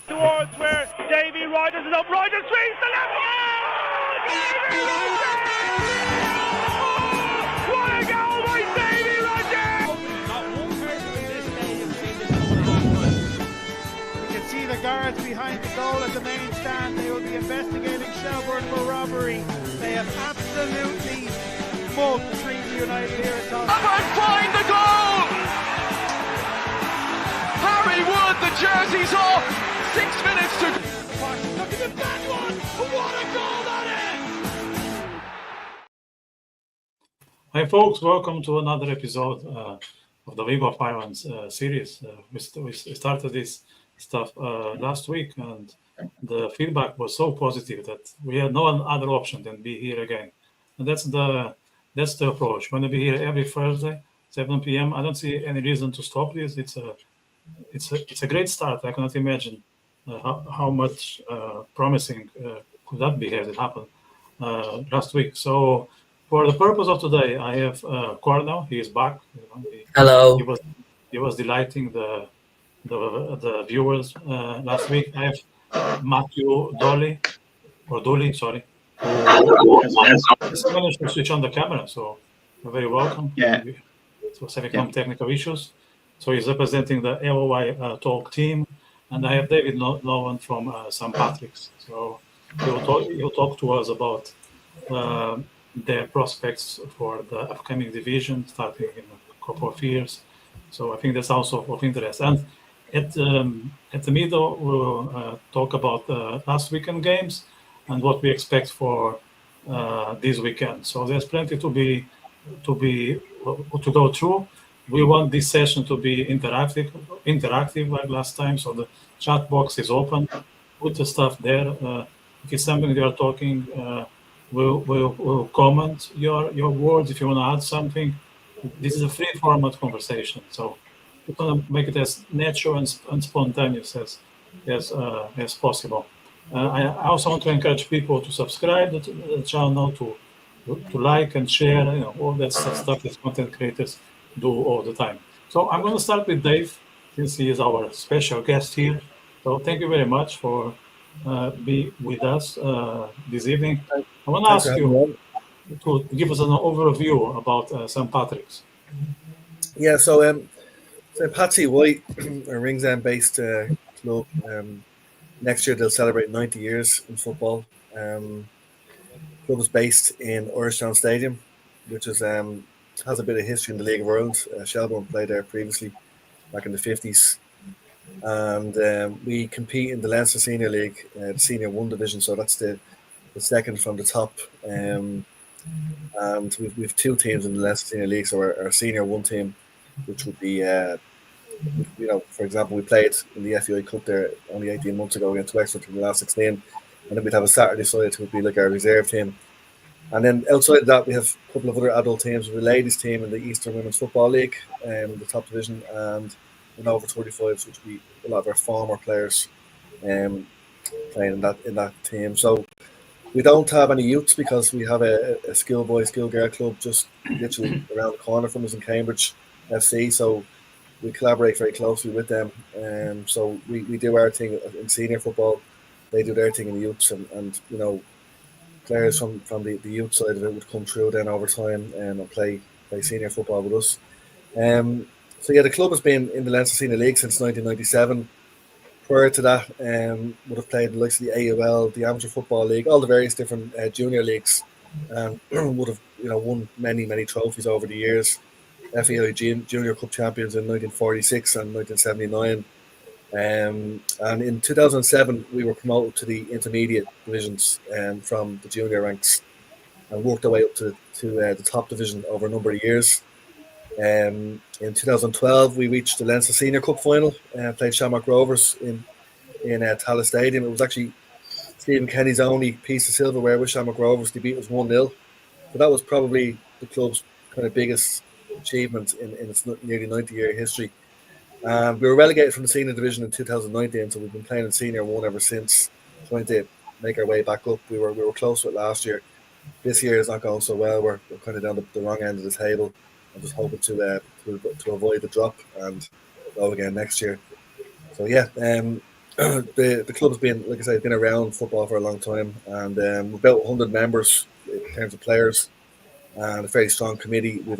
Towards where Davy Rogers is up, Rogers swings the left. Davy Rogers! What a goal by Davy Rogers! Not one person in this stadium seen this coming half time. You can see the guards behind the goal at the main stand. They will be investigating Shelbourne for robbery. They have absolutely mugged Trinity United here at Tottenham. Up and find the goal! Harry Wood, the jersey's off. 6 minutes to go. Look at that one! What a goal that is! Hi folks, welcome to another episode of the League of Islands series. We started this stuff last week, and the feedback was so positive that we had no other option than be here again. And that's the approach. We're going to be here every Thursday, 7 p.m. I don't see any reason to stop this. It's a great start. I cannot imagine how much promising could that be as it happened last week. So for the purpose of today, I have Cornell. He is back. Hello. He was delighting the viewers last week. I have Matthew Dooley, sorry. He's managed to switch on the camera, so you're very welcome. Yeah. So having some technical issues. So he's representing the Loi Talk team, and I have David Nolan from St. Patrick's. So he'll talk to us about their prospects for the upcoming division, starting in a couple of years. So I think that's also of interest. And at the middle, we'll talk about last weekend games and what we expect for this weekend. So there's plenty to go through. We want this session to be interactive like last time. So the chat box is open. Put the stuff there. If it's something they are talking, we'll comment your words if you want to add something. This is a free format conversation, so we're going to make it as natural and spontaneous as possible. I also want to encourage people to subscribe to the channel, to like and share, all that stuff that content creators do all the time. So I'm going to start with Dave, since he is our special guest here. So thank you very much for being with us this evening. I want to ask you to give us an overview about St. Patrick's. Yeah, so St. Patsy White, a Ringsend based club. Next year they'll celebrate 90 years in football. Club is based in Irishtown Stadium, which is has a bit of history in the League of Ireland. Shelbourne played there previously, back in the 50s. And we compete in the Leinster Senior League, the Senior 1 division, so that's the second from the top. And we've two teams in the Leinster Senior League, so our Senior 1 team, which would be, for example, we played in the FAI Cup there only 18 months ago against Wexford in the last 16, and then we'd have a Saturday side, which would be like our reserve team. And then outside of that, we have a couple of other adult teams. We have a ladies team in the Eastern Women's Football League, the top division, and in over 35s, which would be a lot of our former players playing in that team. So we don't have any youths because we have a schoolboy, schoolgirl club just literally around the corner from us in Cambridge FC. So we collaborate very closely with them. So we do our thing in senior football. They do their thing in the youths, and players from the youth side of it would come through then over time and play senior football with us. So yeah, the club has been in the Leinster Senior League since 1997. Prior to that, would have played the likes of the AUL, the Amateur Football League, all the various different junior leagues, and would have won many trophies over the years. FAI Junior Cup champions in 1946 and 1979. And in 2007, we were promoted to the intermediate divisions from the junior ranks, and worked our way up to the top division over a number of years. In 2012, we reached the Leinster Senior Cup final and played Shamrock Rovers in Tallaght Stadium. It was actually Stephen Kenny's only piece of silverware with Shamrock Rovers. They beat us 1-0. So that was probably the club's kind of biggest achievement in its nearly 90-year history. We were relegated from the senior division in 2019, so we've been playing in senior one ever since, trying to make our way back up. We were close to it last year. This year is not going so well. We're kind of down the wrong end of the table. I'm just hoping to avoid the drop and go again next year. So yeah, the club's been, like I said, been around football for a long time, and we've about 100 members in terms of players, and a very strong committee. We've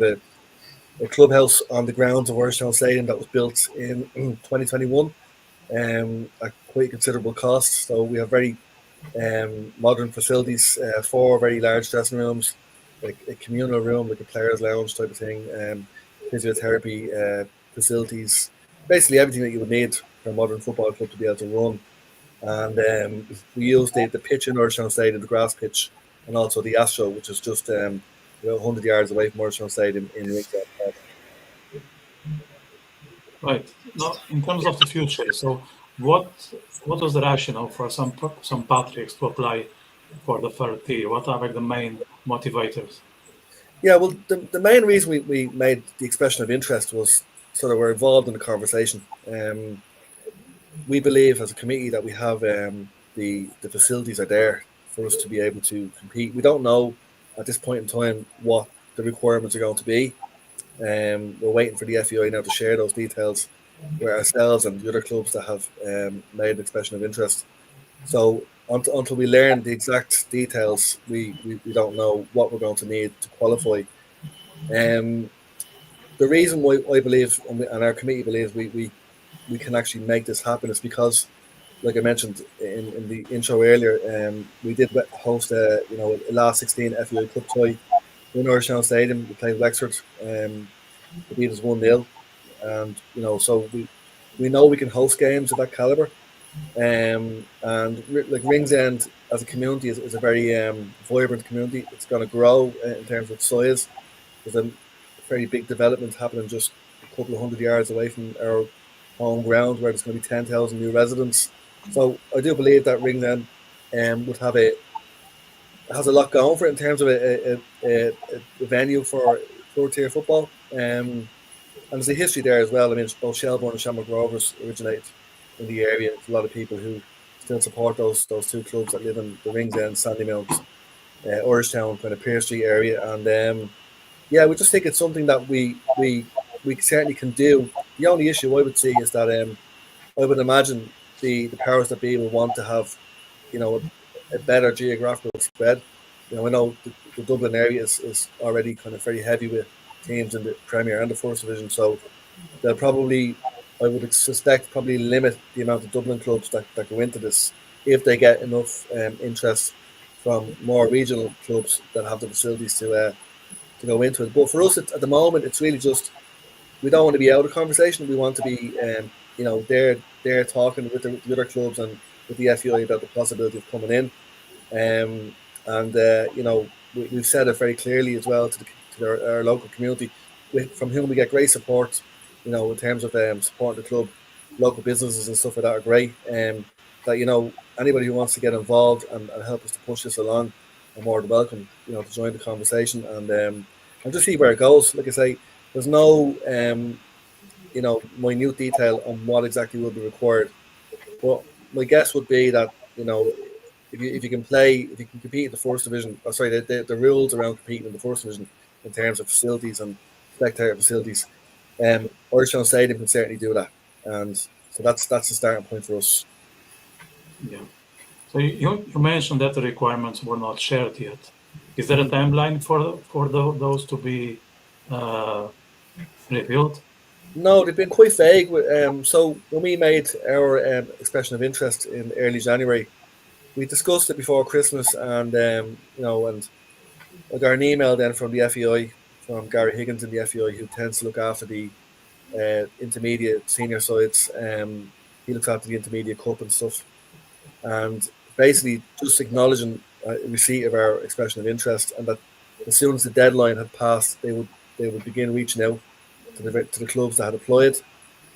a clubhouse on the grounds of Orangetown Stadium that was built in 2021 at quite considerable cost. So we have very modern facilities, 4 very large dressing rooms, like a communal room, like a players' lounge type of thing, physiotherapy facilities, basically everything that you would need for a modern football club to be able to run. And we use the pitch in Orangetown Stadium, the grass pitch, and also the Astro, which is just about 100 yards away from Orangetown Stadium in Ringside Park. Right. Now, in terms of the future, so what was the rationale for some Patriots to apply for the third tier? What are like the main motivators? Yeah, well, the main reason we made the expression of interest was so that we're involved in the conversation. We believe as a committee that we have the facilities are there for us to be able to compete. We don't know at this point in time what the requirements are going to be. We're waiting for the FEI now to share those details with ourselves and the other clubs that have made an expression of interest. So until we learn the exact details, we don't know what we're going to need to qualify. The reason why I believe, and our committee believes, we can actually make this happen is because, like I mentioned in the intro earlier, we did host a last 16 FEI Cup tie in Orangetown Stadium. We played Wexford. They beat us 1-0, and so we know we can host games of that caliber. And like Ringsend as a community is a very vibrant community. It's going to grow in terms of size. There's a very big development happening just a couple of 100 yards away from our home ground, where there's going to be 10,000 new residents. So I do believe that Ringsend would have has a lot going for it in terms of a venue for third-tier football. And there's a history there as well. I mean, both Shelbourne and Shamrock Rovers originated in the area. There's a lot of people who still support those 2 clubs that live in the Ringsend, Sandymount, Orangetown, kind of Pearse Street area. And yeah, we just think it's something that we certainly can do. The only issue I would see is that I would imagine the powers that be will want to have, a better geographical spread. I know the Dublin area is already kind of very heavy with teams in the Premier and the First Division, so they'll probably, I would suspect, limit the amount of Dublin clubs that go into this if they get enough interest from more regional clubs that have the facilities to go into it. But for us, at the moment, it's really just, we don't want to be out of conversation. We want to be, there talking with the other clubs and with the FEI about the possibility of coming in. We've said it very clearly as well to our local community, from whom we get great support, in terms of supporting the club. Local businesses and stuff like that are great. That anybody who wants to get involved and help us to push this along are more than welcome, to join the conversation and just see where it goes. Like I say, there's no minute detail on what exactly will be required. But my guess would be that if you can compete in the First Division, the rules around competing in the First Division in terms of facilities and spectator facilities, Orangetown Stadium can certainly do that, and so that's the starting point for us. Yeah. So you mentioned that the requirements were not shared yet. Is there a timeline for those to be revealed? No, they've been quite vague. So when we made our expression of interest in early January, we discussed it before Christmas, and and I got an email then from the FEI, from Gary Higgins in the FEI, who tends to look after the intermediate senior sides. He looks after the intermediate cup and stuff, and basically just acknowledging receipt of our expression of interest, and that as soon as the deadline had passed, they would begin reaching out to the clubs that had applied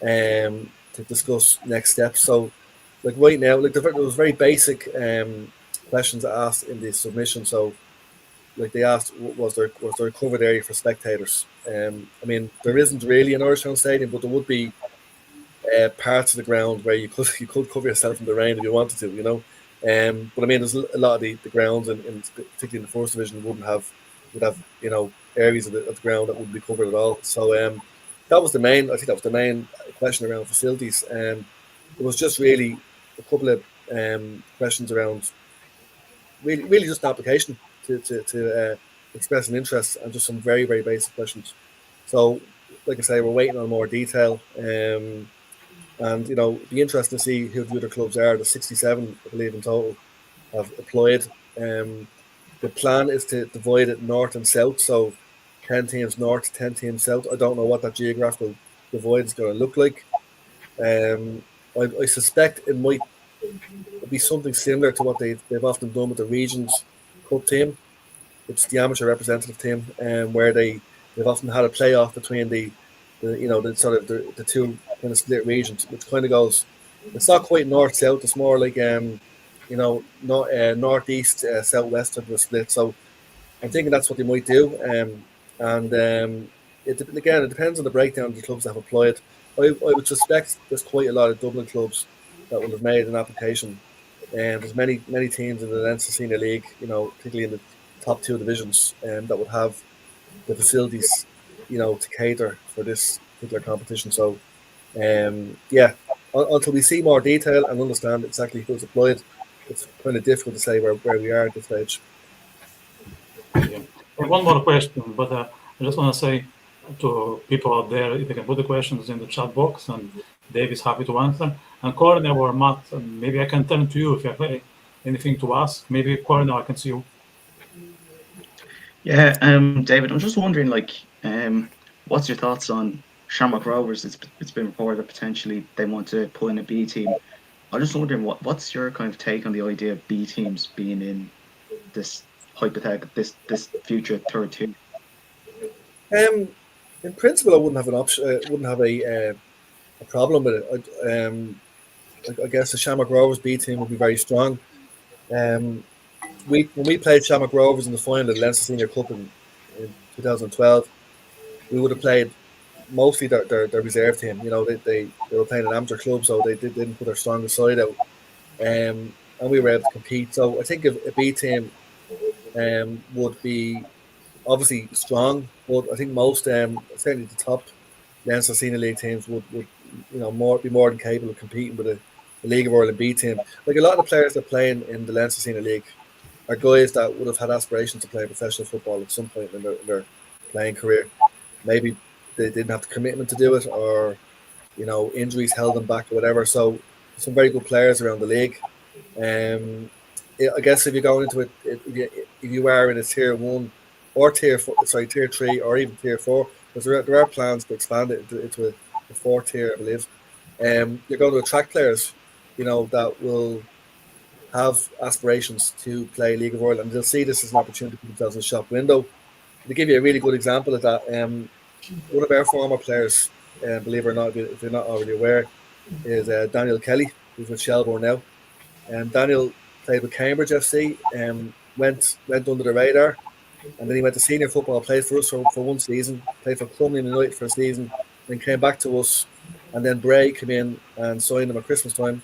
to discuss next steps. So, like right now, there was very basic questions asked in the submission. So, like they asked, was there a covered area for spectators? I mean, there isn't really an Orangetown Stadium, but there would be parts of the ground where you could cover yourself in the rain if you wanted to, you know. But I mean, there's a lot of the grounds, particularly in the first division, would have you know, areas of the ground that wouldn't be covered at all. So that was the main. I think that was the main question around facilities. It was just really a couple of questions around really just an application to express an interest, and just some very, very basic questions. So, like I say, we're waiting on more detail. And, you know, it'd be interesting to see who the other clubs are. The 67, I believe, in total have applied. The plan is to divide it north and south. So 10 teams north, 10 teams south. I don't know what that geographical divide is going to look like. I suspect it might be something similar to what they've often done with the Regions Cup team. It's the amateur representative team, where they've often had a playoff between the two kind of split regions, which kind of goes. It's not quite north south. It's more like northeast southwest of the split. So I'm thinking that's what they might do. It depends on the breakdown of the clubs that have applied. I would suspect there's quite a lot of Dublin clubs that would have made an application. And there's many teams in the Leinster Senior League, you know, particularly in the top two divisions, that would have the facilities, you know, to cater for this particular competition. So, until we see more detail and understand exactly who's applied, it's kind of difficult to say where we are at this stage. Yeah. One more question, but I just want to say to people out there, if they can put the questions in the chat box, and Dave is happy to answer. And Corner or Matt, maybe I can turn to you if you have anything to ask. Maybe Corner, I can see you. Yeah, David, I'm just wondering, what's your thoughts on Shamrock Rovers? It's been reported that potentially they want to pull in a B team. I'm just wondering what's your kind of take on the idea of B teams being in this hypothetical, this future third tier? In principle, I wouldn't have an option. Wouldn't have a problem with it. I guess the Shamrock Rovers B team would be very strong. When we played Shamrock Rovers in the final of the Leinster Senior Cup in 2012, we would have played mostly their reserve team. You know, they were playing an amateur club, so they didn't put their strongest side out, and we were able to compete. So I think a B team would be obviously strong, but I think most, certainly the top Leinster Senior League teams would be more than capable of competing with a League of Ireland B team. Like a lot of the players that are playing in the Leinster Senior League are guys that would have had aspirations to play professional football at some point in their playing career. Maybe they didn't have the commitment to do it, or injuries held them back or whatever. So some very good players around the league. I guess if you're going into it, if you are in a tier 1 or tier 3 or even tier 4, because there are plans to expand it into a 4th tier, I believe. You're going to attract players, that will have aspirations to play League of Ireland, and they'll see this as an opportunity for themselves in the shop window. To give you a really good example of that, one of our former players, believe it or not, if you're not already aware, is Daniel Kelly, who's with Shelbourne now. Daniel played with Cambridge FC, went under the radar, and then he went to senior football, played for us for one season, played for Crumlin United for a season, then came back to us, and then Bray came in and signed him at Christmas time,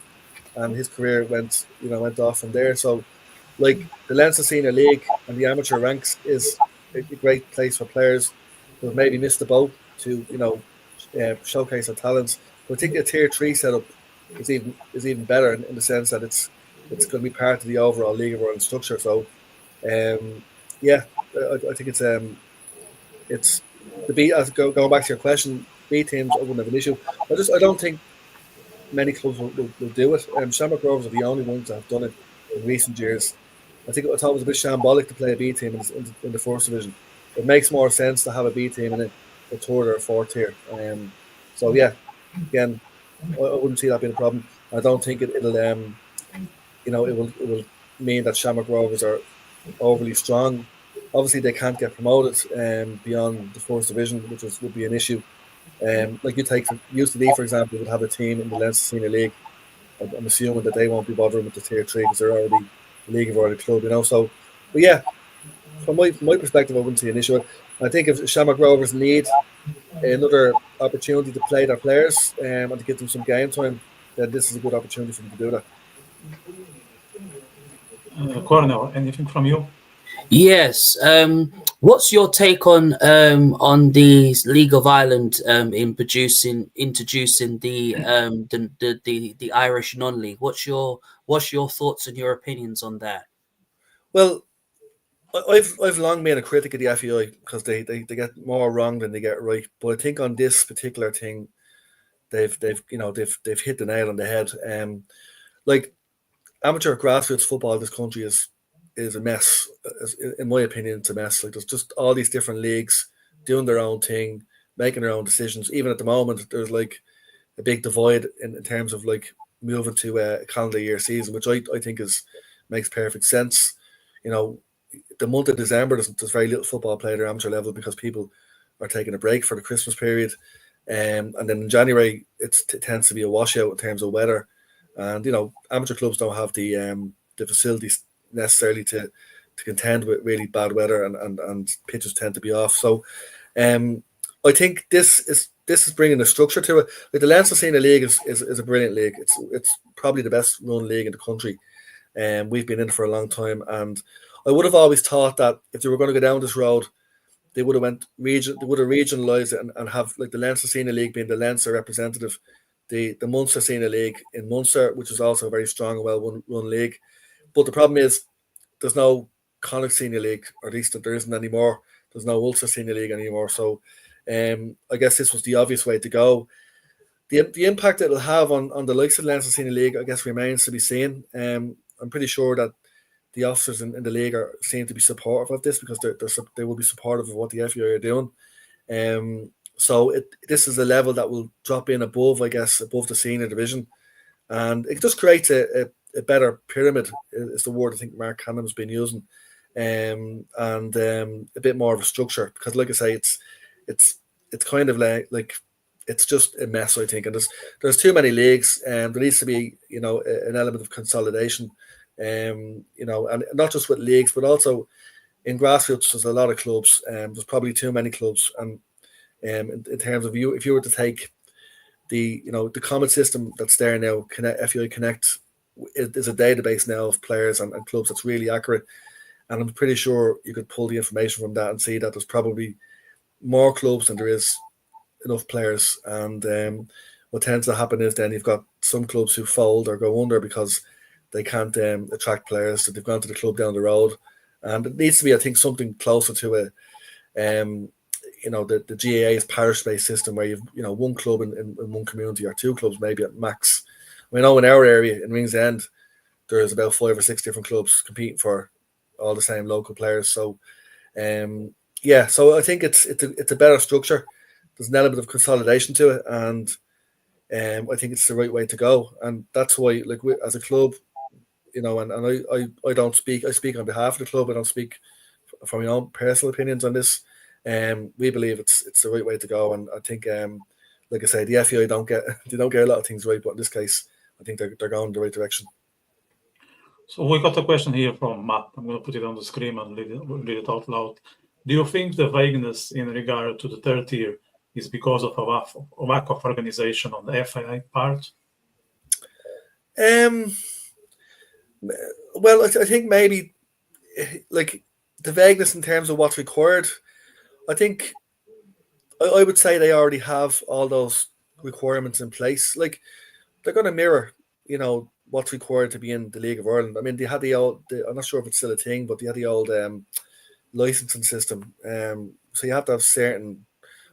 and his career went off from there. So, like, the Leinster Senior League and the amateur ranks is a great place for players who have maybe missed the boat to showcase their talents. But I think a tier 3 setup is even better in the sense that it's going to be part of the overall League of Ireland structure. So, I think it's the B. Going back to your question, B teams, I wouldn't have an issue. I don't think many clubs will do it. Shamrock Rovers are the only ones that have done it in recent years. I thought it was a bit shambolic to play a B team in the 1st division. It makes more sense to have a B team in a 3rd or a 4th tier. So yeah, again, I wouldn't see that being a problem. I don't think it will mean that Shamrock Rovers are overly strong. Obviously, they can't get promoted beyond the 1st division, which would be an issue. Like you take UCD, for example, would have a team in the Leinster Senior League. I'm assuming that they won't be bothering with the tier 3 because they're already a League of Ireland club, So, but yeah, from my perspective, I wouldn't see an issue. I think if Shamrock Rovers need another opportunity to play their players and to give them some game time, then this is a good opportunity for them to do that. Cornell, anything from you? Yes. What's your take on the League of Ireland introducing the Irish non-league? What's your thoughts and your opinions on that? Well, I've long been a critic of the FEI because they get more wrong than they get right. But I think on this particular thing, they've hit the nail on the head. Like amateur grassroots football in this country is a mess. In my opinion, it's a mess. Like there's just all these different leagues doing their own thing, making their own decisions. Even at the moment, there's like a big divide in terms of like moving to a calendar year season, which I think makes perfect sense. You know, the month of December there's very little football played at amateur level because people are taking a break for the Christmas period, and then in January it tends to be a washout in terms of weather, and amateur clubs don't have the facilities necessarily to contend with really bad weather, and pitches tend to be off. So, I think this is bringing a structure to it. Like the Leinster Senior League is a brilliant league. It's probably the best run league in the country, and we've been in it for a long time. And I would have always thought that if they were going to go down this road, they would have regionalised it and have like the Leinster Senior League being the Leinster representative, the Munster Senior League in Munster, which is also a very strong and well run league. But the problem is there's no Connacht Senior League, or at least there isn't anymore. There's no Ulster Senior League anymore. So I guess this was the obvious way to go. The impact it'll have on the likes of the Leinster Senior League, I guess, remains to be seen. I'm pretty sure that the officers in the league seem to be supportive of this because they will be supportive of what the FEI are doing. So this is a level that will drop in above the senior division, and it just creates a better pyramid is the word I think Mark Cannon's been using, and a bit more of a structure, because like I say, it's kind of like it's just a mess, I think, and there's too many leagues, and there needs to be an element of consolidation, and not just with leagues but also in grassroots. There's a lot of clubs, there's probably too many clubs, and in terms of if you were to take the common system that's there now, FEI Connect is a database now of players and clubs that's really accurate, and I'm pretty sure you could pull the information from that and see that there's probably more clubs than there is enough players. And what tends to happen is then you've got some clubs who fold or go under because they can't attract players, so they've gone to the club down the road. And it needs to be, I think, something closer to the GAA's parish-based system where you've one club in one community, or two clubs maybe at max. I know in our area in Ringsend there's about 5 or 6 different clubs competing for all the same local players. So so I think it's a better structure. There's an element of consolidation to it, and I think it's the right way to go. And that's why, like, as a club, and I don't speak. I speak on behalf of the club. I don't speak from my own personal opinions on this. We believe it's the right way to go, and I think, like I say, the FEI don't get a lot of things right, but in this case, I think they're going in the right direction. So we got a question here from Matt. I'm going to put it on the screen and read it out loud. Do you think the vagueness in regard to the third tier is because of a lack of organization on the FII part? Well, I think maybe like the vagueness in terms of what's required. I think I would say they already have all those requirements in place. Like they're going to mirror, what's required to be in the League of Ireland. I mean, they had the old. I'm not sure if it's still a thing, but they had the old licensing system. So you have to have certain,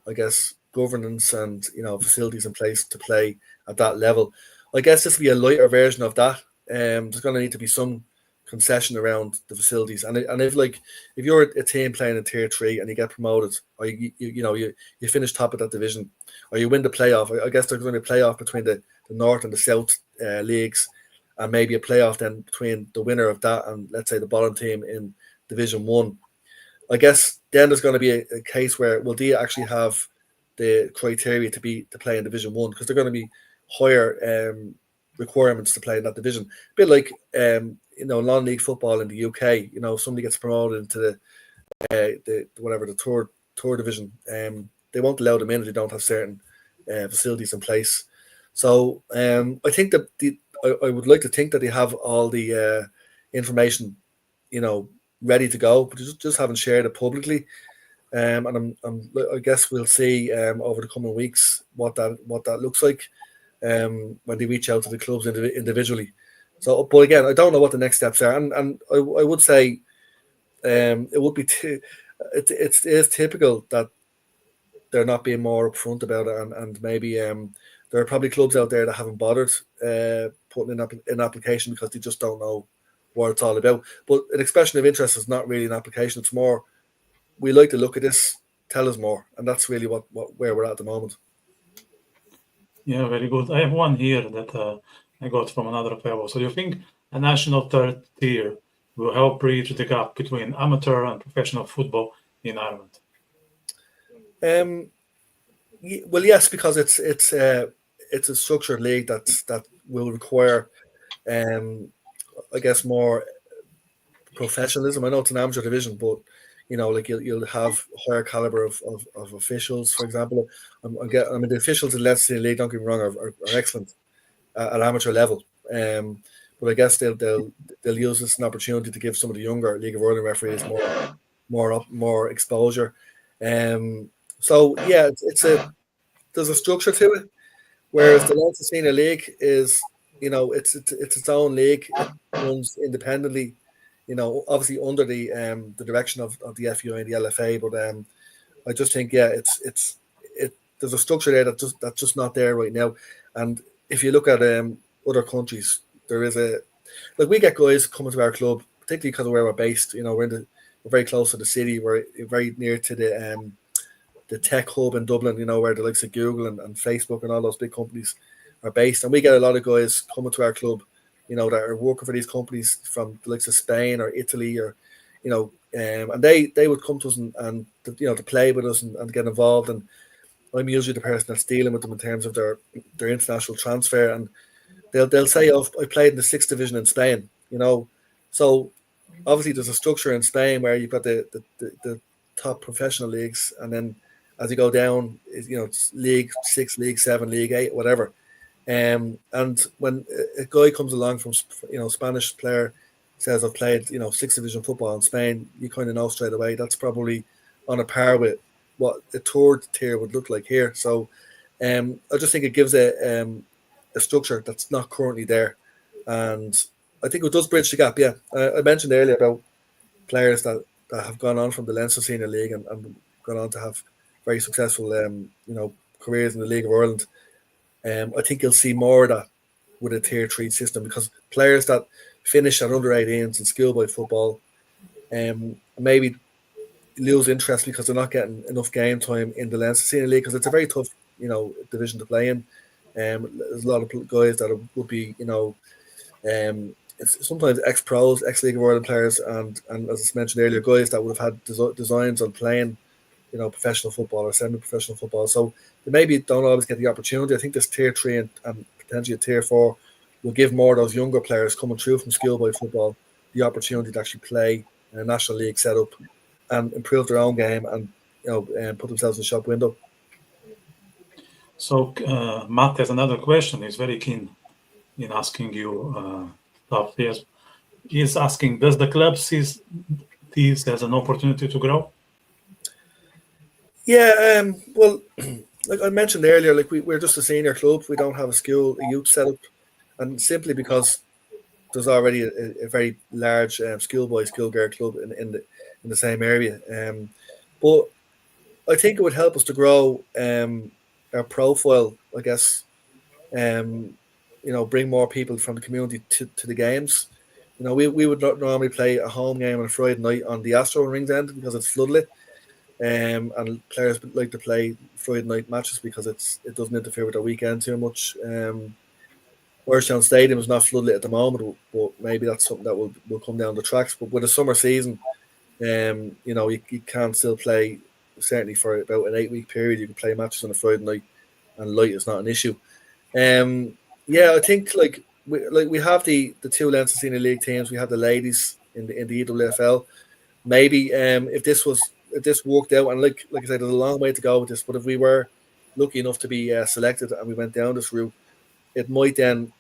I guess, governance and facilities in place to play at that level. I guess this will be a lighter version of that. There's going to need to be some concession around the facilities, and if you're a team playing in Tier 3 and you get promoted, or you finish top of that division, or you win the playoff, I guess there's going to be a playoff between the North and the South leagues, and maybe a playoff then between the winner of that and, let's say, the bottom team in Division 1. I guess then there's going to be a case where, do you actually have the criteria to play in Division 1? Because they're going to be higher requirements to play in that division. A bit like non-league football in the UK. If somebody gets promoted into the third division, then won't allow them in if they don't have certain facilities in place. So I think that I would like to think that they have all the information, ready to go, but just haven't shared it publicly. And I guess we'll see over the coming weeks what that looks like when they reach out to the clubs individually. So, but again, I don't know what the next steps are, and I would say it would be it is typical that they're not being more upfront about it, and maybe there are probably clubs out there that haven't bothered putting in an application because they just don't know what it's all about. But an expression of interest is not really an application; it's more, we like to look at this, tell us more, and that's really where we're at the moment. Yeah, very good. I have one here that I got from another fellow. So, do you think a national third tier will help bridge the gap between amateur and professional football in Ireland? Well, yes, because it's a structured league that will require, I guess, more professionalism. I know it's an amateur division, but like you'll have higher caliber of officials. For example, the officials in the Leicester League, don't get me wrong, are excellent at amateur level. But I guess they'll use this as an opportunity to give some of the younger League of Ireland referees more exposure. So yeah, there's a structure to it, whereas the Leinster Senior League is, it's its own league. It runs independently, obviously under the direction of the FUI and the LFA. But I just think, there's a structure there that's just not there right now. And if you look at other countries, there is we get guys coming to our club, particularly because of where we're based. We're very close to the city. We're very near to the tech hub in Dublin, where the likes of Google and Facebook and all those big companies are based. And we get a lot of guys coming to our club, that are working for these companies from the likes of Spain or Italy, or, and they would come to us and to play with us and get involved. And I'm usually the person that's dealing with them in terms of their international transfer. And they'll say, "Oh, I played in the 6th division in Spain," So obviously there's a structure in Spain where you've got the top professional leagues, and then as you go down, it's League 6, League 7, League 8, whatever. And when a guy comes along from, Spanish player says, "I've played, 6th division football in Spain," you kind of know straight away that's probably on a par with what a third tier would look like here. So I just think it gives a structure that's not currently there. And I think it does bridge the gap, yeah. I mentioned earlier about players that have gone on from the Leinster Senior League and gone on to have very successful, careers in the League of Ireland. I think you'll see more of that with a tier 3 system, because players that finish at under 18s in schoolboy football maybe lose interest because they're not getting enough game time in the Leinster Senior League, because it's a very tough, division to play in. There's a lot of guys that would be, it's sometimes ex-pros, ex-League of Ireland players, and as I mentioned earlier, guys that would have had designs on playing, professional football or semi-professional football. So they maybe don't always get the opportunity. I think this tier 3 and potentially a tier 4 will give more of those younger players coming through from schoolboy football the opportunity to actually play in a national league setup and improve their own game and put themselves in the shop window. So Matt has another question. He's very keen in asking you top tiers. He's asking, does the club see this as an opportunity to grow? Yeah, well, like I mentioned earlier, we're just a senior club. We don't have a youth setup, and simply because there's already a very large schoolgirl club in the same area. But I think it would help us to grow our profile, I guess. Bring more people from the community to the games. We would not normally play a home game on a Friday night on the Astro in Ringsend because it's floodlit. And players like to play Friday night matches because it doesn't interfere with their weekend too much. Welshtown Stadium is not floodlit at the moment, but maybe that's something that will come down the tracks. But with the summer season, you can still play, certainly for about an 8-week period. You can play matches on a Friday night, and light is not an issue. I think we have the 2 Leinster Senior League teams. We have the ladies in the EWFL. Maybe if this was this worked out, and like I said, there's a long way to go with this. But if we were lucky enough to be selected and we went down this route, it might then,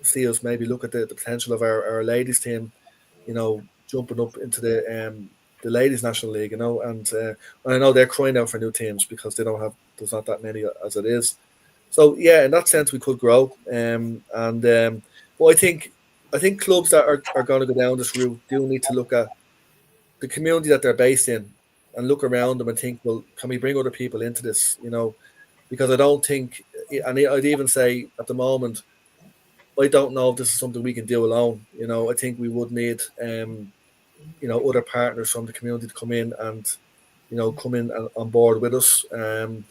see us maybe look at the potential of our ladies team, jumping up into the ladies national league, and I know they're crying out for new teams because there's not that many as it is. So yeah, in that sense, we could grow. But I think clubs that are going to go down this route do need to look at the community that they're based in and look around them and think, well, can we bring other people into this? Because I don't think, and I'd even say at the moment, I don't know if this is something we can do alone. I think we would need, other partners from the community to come in and, on board with us and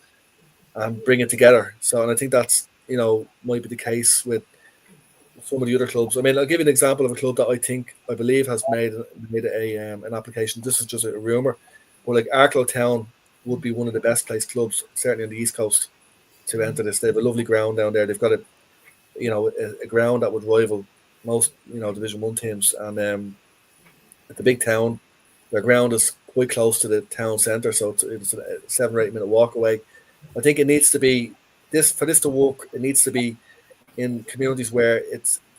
bring it together. So, and I think that's, might be the case with some of the other clubs. I mean, I'll give you an example of a club that I believe has made an application. This is just a rumor, but like Arklow Town would be one of the best placed clubs, certainly on the East Coast, to enter this. They have a lovely ground down there. They've got a ground that would rival most, Division 1 teams. And at the big town, their ground is quite close to the town centre, so it's a 7 or 8 minute walk away. I think it needs to be for this to work. It needs to be in communities where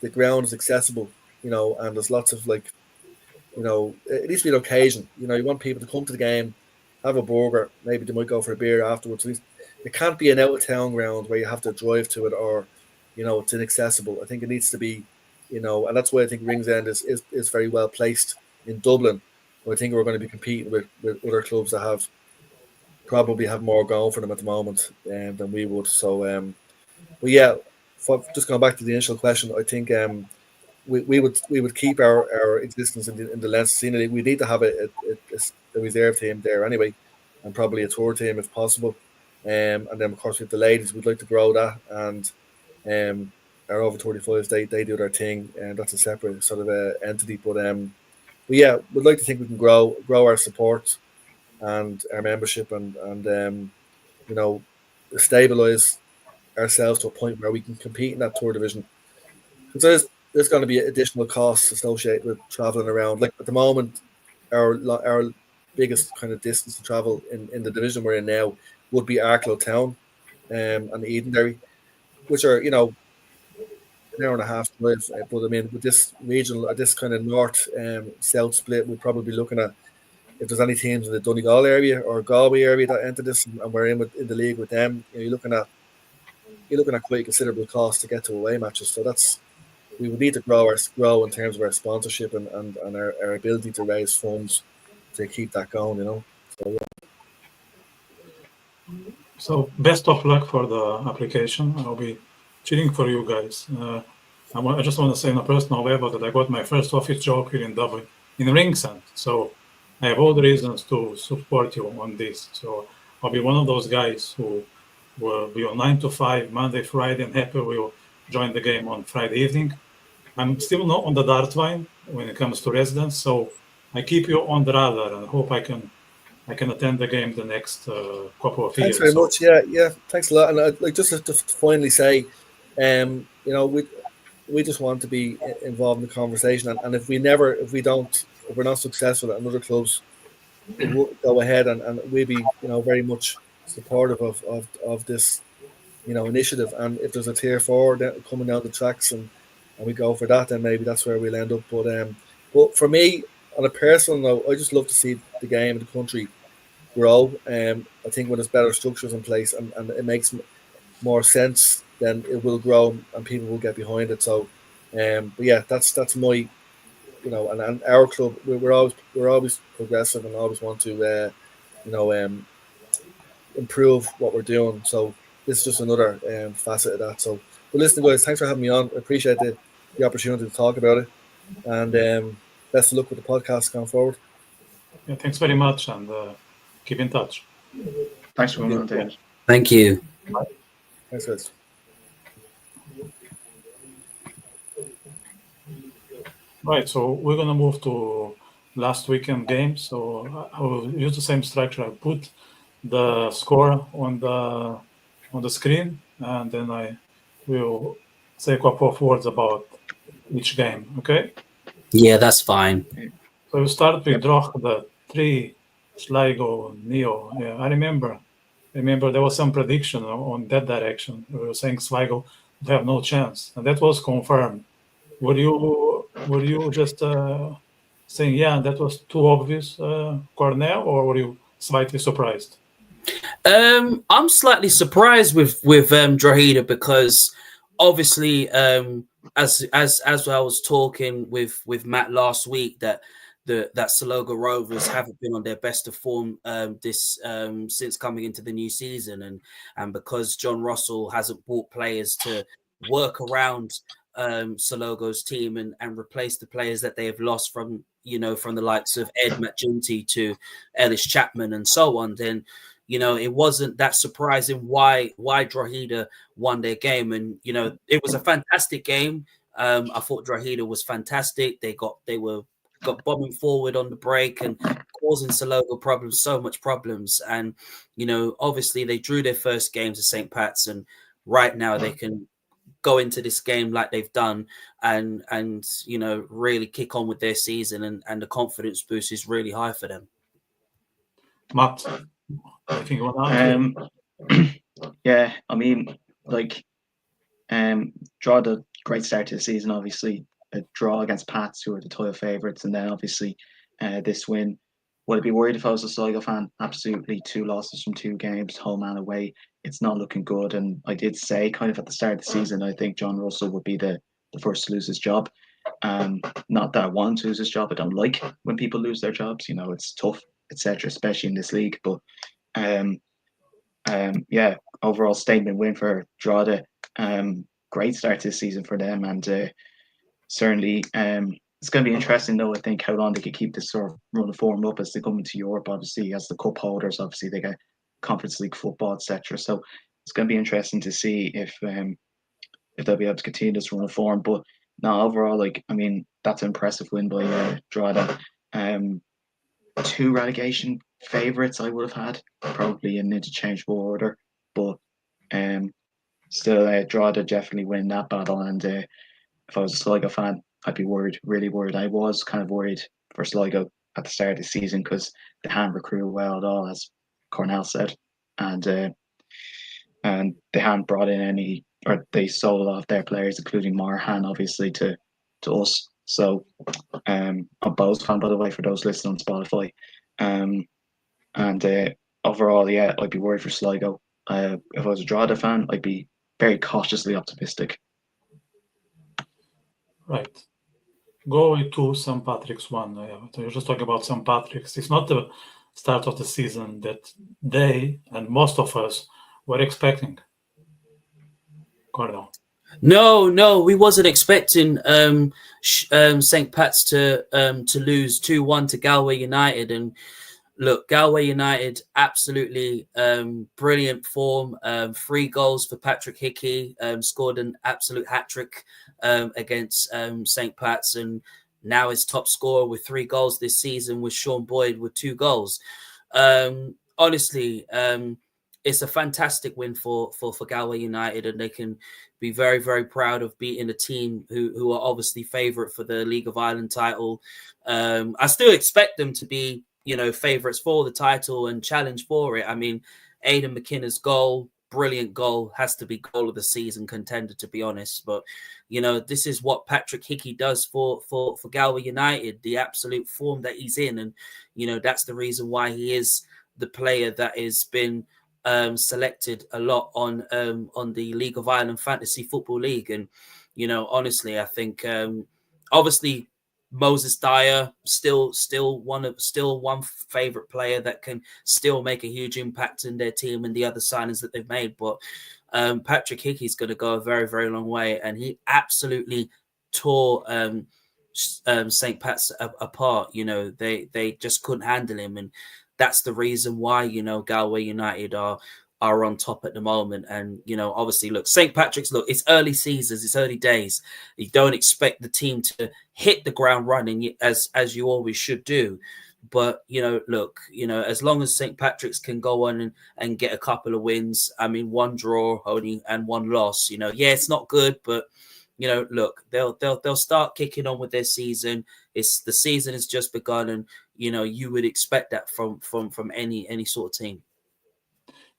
the ground is accessible, and there's lots of it needs to be an occasion. You want people to come to the game, have a burger, maybe they might go for a beer afterwards. At least it can't be an out of town ground where you have to drive to it or, it's inaccessible. I think it needs to be, and that's why I think Ringsend is very well placed in Dublin. I think we're going to be competing with other clubs that probably have more going for them at the moment than we would. So, but yeah. Just going back to the initial question, I think we would keep our existence in the Leinster Senior League. We need to have a reserve team there anyway, and probably a tour team if possible. And then of course with the ladies, we'd like to grow that, and our over 35s they do their thing, and that's a separate sort of entity. But yeah, we'd like to think we can grow our support and our membership, and stabilize ourselves to a point where we can compete in that tour division. So there's going to be additional costs associated with traveling around. Like at the moment, our biggest kind of distance to travel in the division we're in now would be Arklow Town and Edenderry, which are an hour and a half drive. But I mean, with this regional, this kind of north south split, we'd probably be looking at, if there's any teams in the Donegal area or Galway area that enter this, and we're in the league with them, you're looking at quite a considerable cost to get to away matches. So we would need to grow in terms of our sponsorship and our ability to raise funds to keep that going, So yeah. So best of luck for the application. I'll be cheering for you guys. I just want to say in a personal level that I got my first office job here in Dublin in Ringsend. So I have all the reasons to support you on this. So I'll be one of those guys who will be on 9 to 5, Monday, Friday, and happy we'll join the game on Friday evening. I'm still not on the dart line when it comes to residents, so I keep you on the radar and hope I can attend the game the next couple of years. Thanks very much. Yeah, thanks a lot. And I'd like just to finally say, we just want to be involved in the conversation, and if we're not successful at other clubs, we'll go ahead and we'll be very much supportive of this initiative. And if there's a tier 4 coming down the tracks and we go for that, then maybe that's where we'll end up. But for me, on a personal note, I just love to see the game in the country grow. I think when there's better structures in place and it makes more sense, then it will grow and people will get behind it. So but yeah, that's my and our club, we're always progressive and always want to improve what we're doing. So this is just another facet of that. So, but listen, guys, thanks for having me on. I appreciate the opportunity to talk about it, and best of luck with the podcast going forward. Yeah, thanks very much, and keep in touch. Thanks for coming on, David. Thank you. Thanks, guys. Right, so we're gonna move to last weekend game. So I will use the same structure. I put the score on the screen, and then I will say a couple of words about each game. Okay? Yeah, that's fine. So we start with draw the 3 Sligo, Neo. Yeah, I remember. There was some prediction on that direction. We were saying Sligo would have no chance, and that was confirmed. Were you just saying, yeah, that was too obvious, Cornell, or were you slightly surprised? I'm slightly surprised with Drogheda because obviously as I was talking with Matt last week that that Saloga Rovers haven't been on their best of form this since coming into the new season, and because John Russell hasn't brought players to work around Salogo's team and replace the players that they have lost from from the likes of Ed McGinty to Ellis Chapman and so on, then it wasn't that surprising why Drogheda won their game. And, it was a fantastic game. I thought Drogheda was fantastic. They got bombing forward on the break and causing Salogo so much problems. And, obviously they drew their first game to St. Pat's, and right now they can go into this game like they've done and really kick on with their season, and the confidence boost is really high for them. Matt, I think you want to yeah, I mean, draw the great start to the season, obviously a draw against Pats, who are the title favourites, and then obviously this win. Would I be worried if I was a Sligo fan? Absolutely. 2 losses from 2 games, home and away. It's not looking good. And I did say kind of at the start of the season, I think John Russell would be the first to lose his job. Not that I want to lose his job. I don't like when people lose their jobs. It's tough, etc., especially in this league. But yeah, overall statement win for Drogheda. Great start to the season for them, and certainly it's going to be interesting, though, I think, how long they could keep this sort of run of form up as they come into Europe. Obviously, as the cup holders, obviously they get Conference League football, etc. So it's going to be interesting to see if they'll be able to continue this run of form. But no, overall, that's an impressive win by Drogheda. 2 relegation favourites I would have had, probably in interchangeable order, but still, Drogheda definitely win that battle. And if I was a Sligo fan, I'd be worried, really worried. I was kind of worried for Sligo at the start of the season because they hadn't recruited well at all, as Cornell said, and they hadn't brought in any, or they sold a lot of their players, including Marhan, obviously, to us. So I'm a Bows fan, by the way, for those listening on Spotify. And overall, yeah, I'd be worried for Sligo. If I was a Drogheda fan, I'd be very cautiously optimistic. Right. Go to St. Patrick's one. You're just talking about St. Patrick's. It's not the start of the season that they and most of us were expecting. Gordon. No, we wasn't expecting St. Pat's to lose 2-1 to Galway United. And look, Galway United, absolutely brilliant form. 3 goals for Patrick Hickey, scored an absolute hat-trick against St. Pat's, and now is top scorer with 3 goals this season, with Sean Boyd with 2 goals. Honestly, it's a fantastic win for Galway United, and they can be very, very proud of beating a team who are obviously favourite for the League of Ireland title. I still expect them to be, favourites for the title and challenge for it. I mean, Aidan McKenna's goal, brilliant goal, has to be goal of the season contender, to be honest. But, this is what Patrick Hickey does for Galway United, the absolute form that he's in. And, that's the reason why he is the player that has been selected a lot on the League of Ireland Fantasy Football League. And, honestly, I think, obviously, Moses Dyer still one favorite player that can still make a huge impact in their team and the other signings that they've made. But Patrick Hickey's going to go a very, very long way, and he absolutely tore St. Pat's apart. They just couldn't handle him, and that's the reason why Galway United are on top at the moment. And obviously, look, St. Patrick's, look, it's early seasons, it's early days. You don't expect the team to hit the ground running as you always should do. But look, as long as St. Patrick's can go on and get a couple of wins, I mean, 1 draw only and 1 loss, yeah, it's not good, but look, they'll start kicking on with their season. The season has just begun, and you would expect that from any sort of team.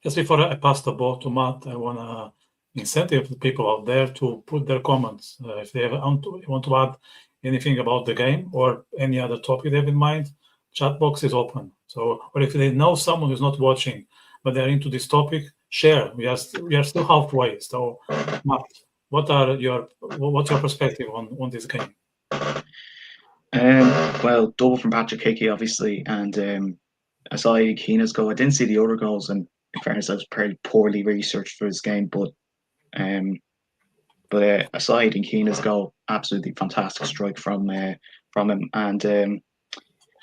Just before I pass the ball to Matt, I want to incentive the people out there to put their comments. If they want to add anything about the game or any other topic they have in mind, chat box is open. So, or if they know someone who's not watching, but they're into this topic, share. We are still halfway. So, Matt, what's your perspective on this game? Well, double from Patrick Hickey, obviously, and I saw Keena's goal. I didn't see the other goals, and in fairness, I was pretty poorly researched for this game, but aside Keena's goal, absolutely fantastic strike from him, and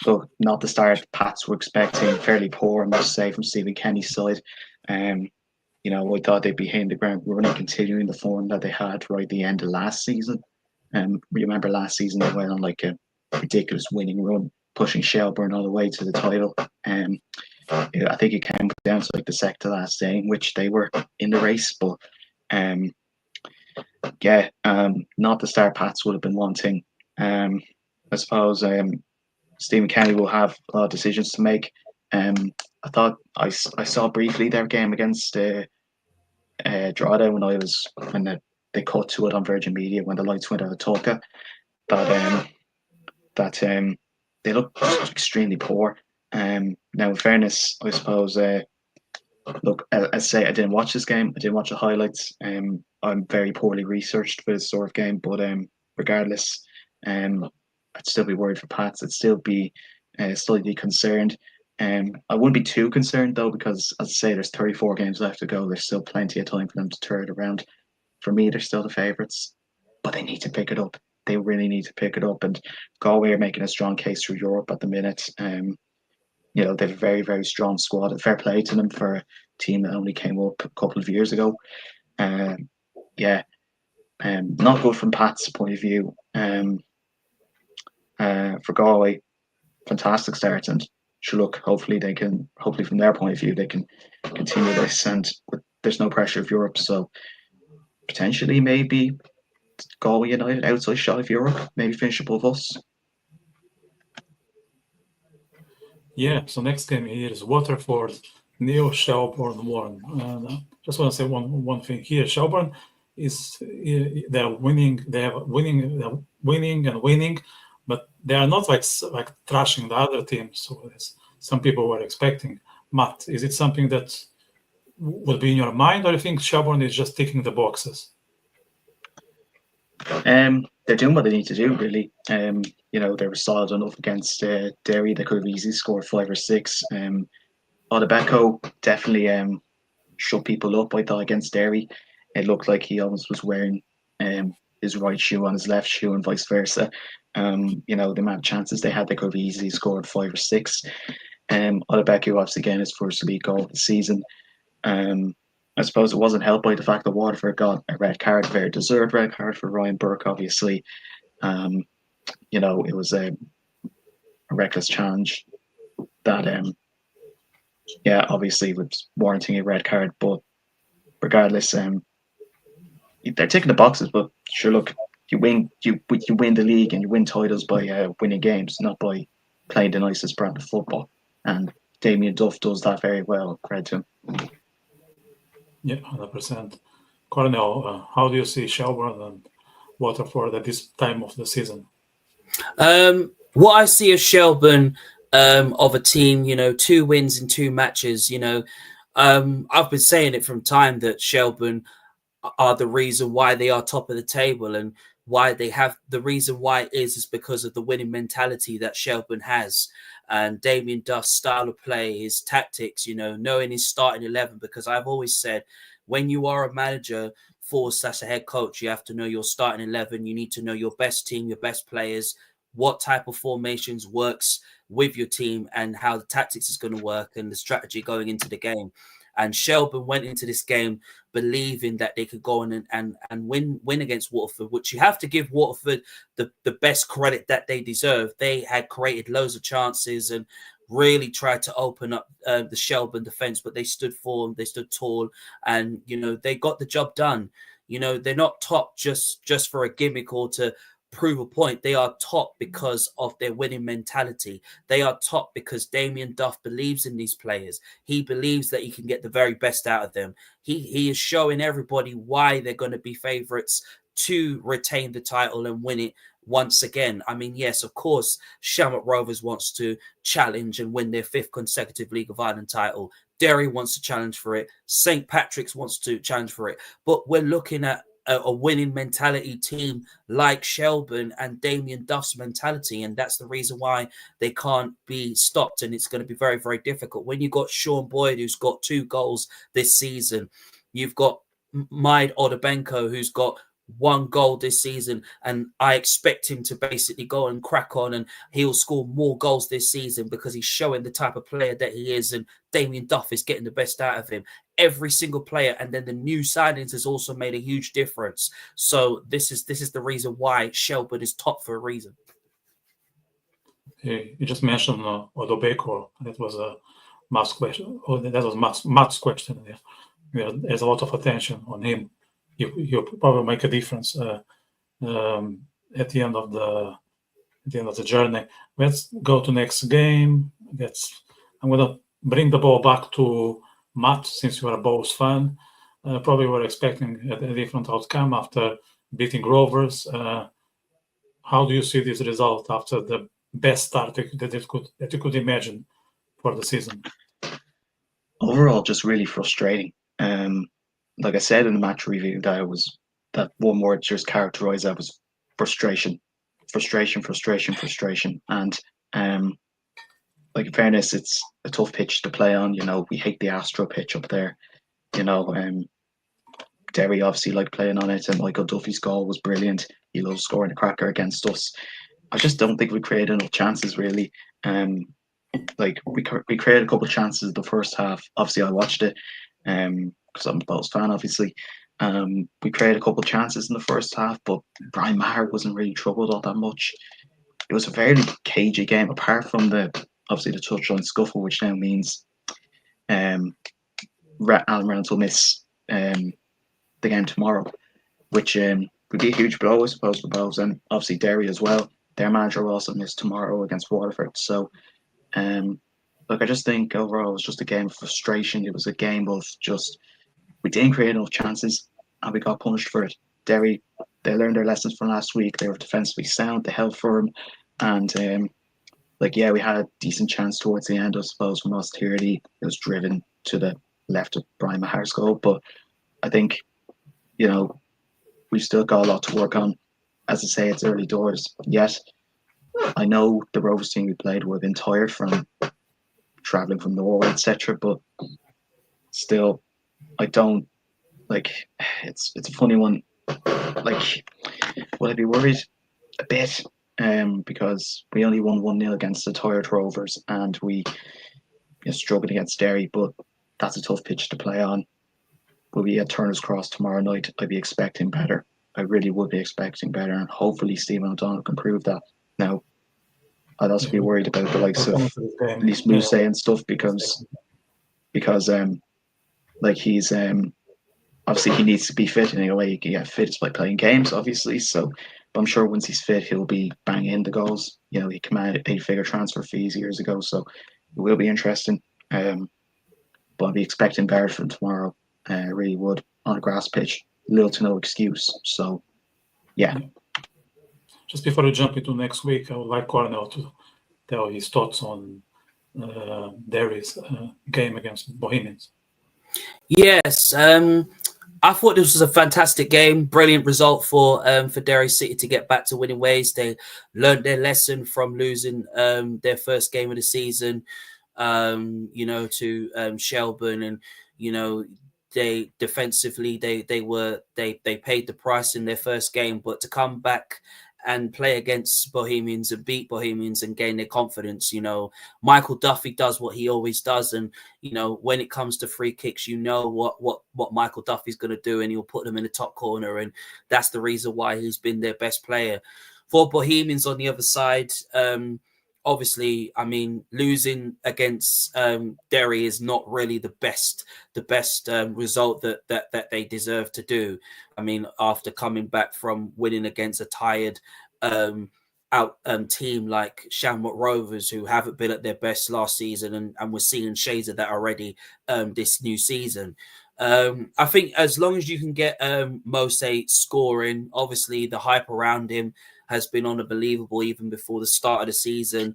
look, not the start Pats were expecting. Fairly poor, I must say, from Stephen Kenny's side. I thought they'd be hitting the ground running, continuing the form that they had right at the end of last season. Remember last season they went on like a ridiculous winning run, pushing Shelbourne all the way to the title. I think it came down to like the second to last day in which they were in the race, but not the start Pats would have been wanting. I suppose Stephen Kenny will have a lot of decisions to make. I thought I saw briefly their game against Drogheda when they cut to it on Virgin Media when the lights went out of Tulka. That they looked extremely poor. Now, in fairness, I suppose. Look, as I say, I didn't watch this game. I didn't watch the highlights. I'm very poorly researched for this sort of game, but regardless, I'd still be worried for Pats. I'd still be slightly concerned. I wouldn't be too concerned though, because as I say, there's 34 games left to go. There's still plenty of time for them to turn it around. For me, they're still the favourites, but they need to pick it up. They really need to pick it up. And Galway are making a strong case for Europe at the minute. They have a very, very strong squad. And fair play to them for a team that only came up a couple of years ago. Not good from Pat's point of view. For Galway, fantastic start, and hopefully from their point of view, they can continue this. And there's no pressure of Europe, so potentially maybe Galway United outside shot of Europe, maybe finish above us. Yeah, so next game here is Waterford, Neo Shelbourne 1. Just want to say one thing here. Shelbourne they're winning, but they are not like trashing the other teams. So as some people were expecting. Matt, is it something that would be in your mind, or do you think Shelbourne is just ticking the boxes? They're doing what they need to do, really. They were solid enough against Derry. They could have easily scored 5 or 6. Odebeko definitely shut people up, I thought, against Derry. It looked like he almost was wearing his right shoe on his left shoe and vice versa. The amount of chances they had, they could have easily scored 5 or 6. Odebeko obviously again his first league goal of the season. I suppose it wasn't helped by the fact that Waterford got a red card, very deserved red card for Ryan Burke, obviously. It was a reckless challenge that, obviously was warranting a red card. But regardless, they're ticking the boxes. But sure, look, you win the league and you win titles by winning games, not by playing the nicest brand of football. And Damien Duff does that very well. Credit to him. Yeah, 100%. Cornell, how do you see Shelbourne and Waterford at this time of the season? What I see of Shelbourne, of a team, 2 wins in 2 matches, I've been saying it from time that Shelbourne are the reason why they are top of the table, and why they have the reason why is because of the winning mentality that Shelbourne has. And Damien Duff's style of play, his tactics, knowing his starting 11, because I've always said when you are a manager / a head coach, you have to know your starting 11. You need to know your best team, your best players, what type of formations works with your team, and how the tactics is going to work and the strategy going into the game. And Shelbourne went into this game believing that they could go on and win against Waterford, which you have to give Waterford the best credit that they deserve. They had created loads of chances and really tried to open up the Shelbourne defence, but they stood firm, they stood tall, and they got the job done. You know, they're not top just for a gimmick or to prove a point. They are top because of their winning mentality. They are top because Damien Duff believes in these players. He believes that he can get the very best out of them. He is showing everybody why they're going to be favorites to retain the title and win it once again. I mean, yes, of course, Shamrock Rovers wants to challenge and win their 5th consecutive League of Ireland title. Derry wants to challenge for it. St. Patrick's wants to challenge for it. But we're looking at a winning mentality team like Shelbourne and Damien Duff's mentality, and that's the reason why they can't be stopped, and it's going to be very, very difficult. When you've got Sean Boyd, who's got 2 goals this season, you've got Maid Odabenko, who's got 1 goal this season, and I expect him to basically go and crack on, and he'll score more goals this season because he's showing the type of player that he is, and Damien Duff is getting the best out of him. Every single player, and then the new signings has also made a huge difference. So this is the reason why Shelbourne is top for a reason. You just mentioned Odobeko. That was a Matt's question. Oh, that was Matt's question. There's a lot of attention on him. He'll probably make a difference at the end of the journey. Let's go to next game. I'm gonna bring the ball back to Matt, since you are a Bows fan. Probably were expecting a different outcome after beating Rovers. How do you see this result after the best start that you could imagine for the season? Overall, just really frustrating. Like I said in the match review, that one word just characterized that was frustration. And like, in fairness, it's a tough pitch to play on. You know, we hate the Astro pitch up there. You know, Derry obviously like playing on it, and Michael Duffy's goal was brilliant. He loves scoring a cracker against us. I just don't think we created enough chances, really. Like, we created a couple of chances in the first half. Obviously, I watched it because I'm a Bows fan, obviously. We created a couple of chances in the first half, but Brian Maher wasn't really troubled all that much. It was a very cagey game, apart from obviously the touchline scuffle, which now means Alan Reynolds will miss the game tomorrow, which would be a huge blow, I suppose, for Bows, and obviously Derry as well. Their manager will also miss tomorrow against Waterford. So, look, I just think overall it was just a game of frustration. It was a game of just, we didn't create enough chances and we got punished for it. Derry, they learned their lessons from last week. They were defensively sound, they held firm, and we had a decent chance towards the end, I suppose, from Ross Tierney. It was driven to the left of Brian Maher's goal, but I think, you know, we've still got a lot to work on. As I say, it's early doors. Yet, I know the Rovers team we played would have been tired from travelling from Norway, etc. But still, I don't, like, it's a funny one. Like, would I be worried? A bit, because we only won 1-0 against the tired Rovers, and we struggled against Derry, but that's a tough pitch to play on. Will be at Turner's Cross tomorrow night. I'd be expecting better. I really would be expecting better, and hopefully Stephen O'Donnell can prove that. Now, I'd also be worried about the likes of Lise Mousse and stuff, because like, he's obviously he needs to be fit. In a way, you can get fit is by playing games, obviously. So, but I'm sure once he's fit, he'll be banging in the goals. You know, he commanded 8-figure transfer fees years ago, so it will be interesting. But I'd be expecting better from tomorrow. I really would, on a grass pitch. Little to no excuse. So, yeah. Just before we jump into next week, I would like Cornell to tell his thoughts on Derry's game against Bohemians. Yes, I thought this was a fantastic game, brilliant result for Derry City to get back to winning ways. They learned their lesson from losing their first game of the season, to Shelbourne, and they defensively they paid the price in their first game, but to come back and play against Bohemians and beat Bohemians and gain their confidence. Michael Duffy does what he always does, and when it comes to free kicks, what Michael Duffy's going to do, and he'll put them in the top corner, and that's the reason why he's been their best player. For Bohemians on the other side, obviously, I mean, losing against Derry is not really the best result that they deserve to do. I mean, after coming back from winning against a tired team like Shamrock Rovers, who haven't been at their best last season, and we're seeing shades of that already this new season. I think as long as you can get Mose scoring, obviously the hype around him has been unbelievable even before the start of the season.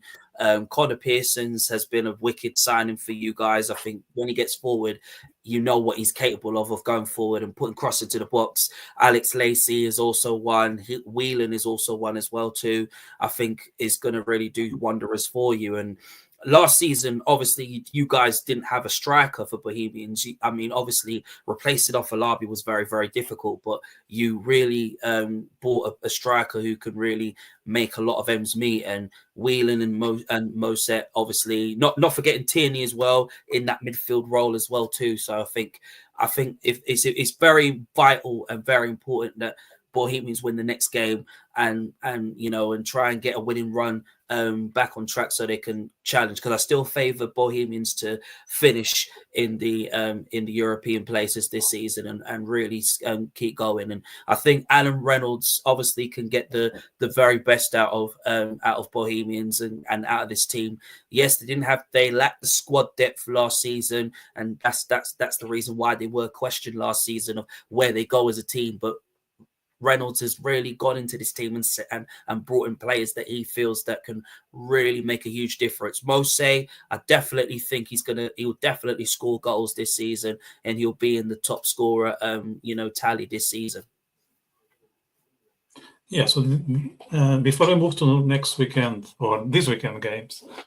Connor Pearson's has been a wicked signing for you guys. I think when he gets forward, you know what he's capable of going forward and putting cross into the box. Alex Lacey is also one. Whelan is also one as well too. I think is going to really do wonders for you. And last season, obviously, you guys didn't have a striker for Bohemians. I mean, obviously, replacing Ofalabi was very, very difficult, but you really bought a striker who could really make a lot of ends meet. And Whelan and Moset, obviously, not forgetting Tierney as well in that midfield role as well too. So I think if it's very vital and very important that Bohemians win the next game and try and get a winning run back on track so they can challenge, because I still favor Bohemians to finish in the European places this season and really keep going. And I think Alan Reynolds obviously can get the very best out of Bohemians and out of this team. Yes, they lacked the squad depth last season, and that's the reason why they were questioned last season of where they go as a team. But Reynolds has really gone into this team and brought in players that he feels that can really make a huge difference. Mose, I definitely think he'll definitely score goals this season, and he'll be in the top scorer tally this season. Yeah, so before I move to next weekend or this weekend games, a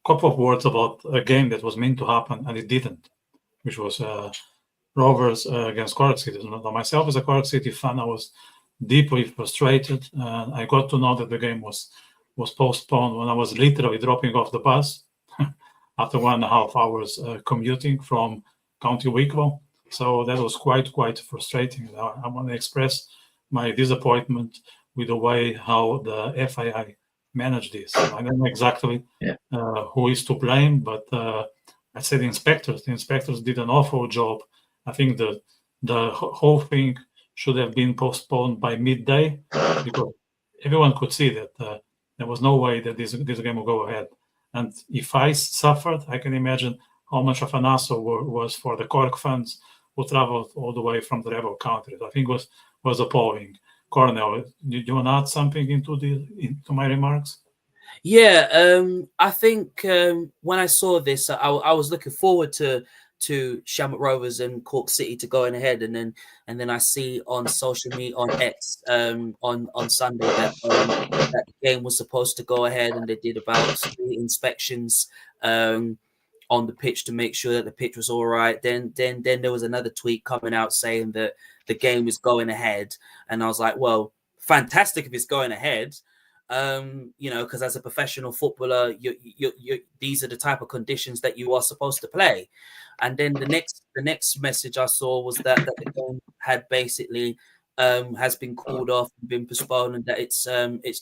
couple of words about a game that was meant to happen and it didn't, which was Rovers against Cork City. Now, myself as a Cork City fan, I was deeply frustrated. I got to know that the game was postponed when I was literally dropping off the bus after 1.5 hours commuting from County Wicklow. So that was quite frustrating. I want to express my disappointment with the way how the FII managed this. I don't know exactly who is to blame, but I said the inspectors did an awful job. I think the whole thing should have been postponed by midday, because everyone could see that there was no way that this game would go ahead. And if I suffered, I can imagine how much of an hassle was for the Cork fans who traveled all the way from the rebel countries. I think was appalling. Cornell, do you want to add something into my remarks? Yeah, I think when I saw this, I was looking forward to Shamrock Rovers and Cork City to going ahead, and then I see on social media on X on Sunday that the game was supposed to go ahead, and they did about 3 inspections on the pitch to make sure that the pitch was all right. Then there was another tweet coming out saying that the game is going ahead, and I was like, well, fantastic if it's going ahead. Because as a professional footballer, you these are the type of conditions that you are supposed to play. And then the next message I saw was that the game had basically has been called off and been postponed, and that it's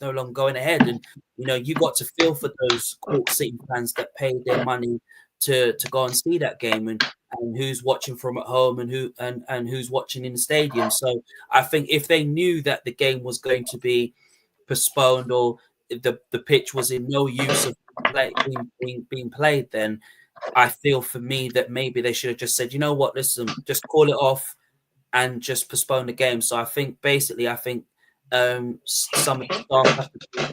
no longer going ahead. And you got to feel for those Cork City fans that paid their money to go and see that game, and who's watching from at home and who's watching in the stadium. So I think if they knew that the game was going to be postponed or the pitch was in no use of being played, then I feel for me that maybe they should have just said, you know what, listen, just call it off and just postpone the game. So I think some of the staff have to be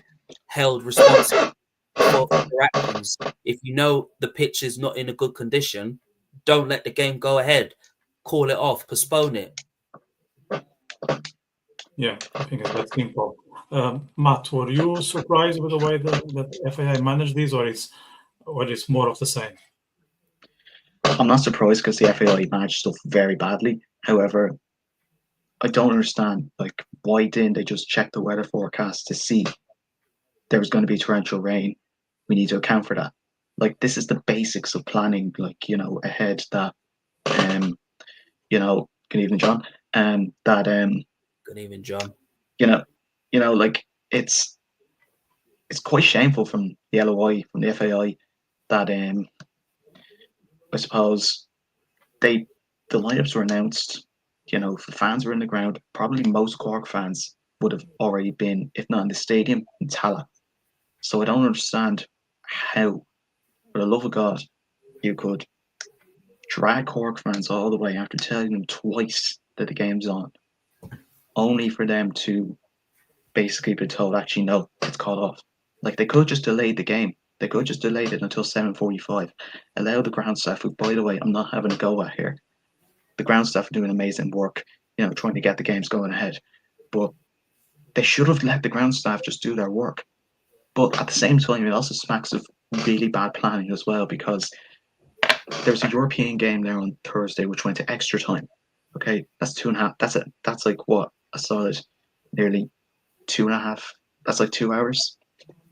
held responsible for their actions. If you know the pitch is not in a good condition, don't let the game go ahead. Call it off, postpone it. Yeah, I think it's that simple. Matt, were you surprised with the way that FAI managed this, or it's more of the same? I'm not surprised because the FAI managed stuff very badly. However, I don't understand, why didn't they just check the weather forecast to see there was going to be torrential rain? We need to account for that. This is the basics of planning, ahead that, good evening, John. Good evening, John. It's it's quite shameful from the LOI, from the FAI, that I suppose the lineups were announced. The fans were in the ground. Probably most Cork fans would have already been, if not in the stadium, in Tala. So I don't understand how, for the love of God, you could drag Cork fans all the way after telling them twice that the game's on, only for them to basically be told, actually, no, it's called off. Like, they could just delay the game. They could just delay it until 7:45. Allow the ground staff, who, by the way, I'm not having a go at here. The ground staff are doing amazing work, trying to get the games going ahead. But they should have let the ground staff just do their work. But at the same time, it also smacks of really bad planning as well, because there's a European game there on Thursday which went to extra time. Okay, that's 2.5. That's like what, a solid nearly 2.5. That's like 2 hours.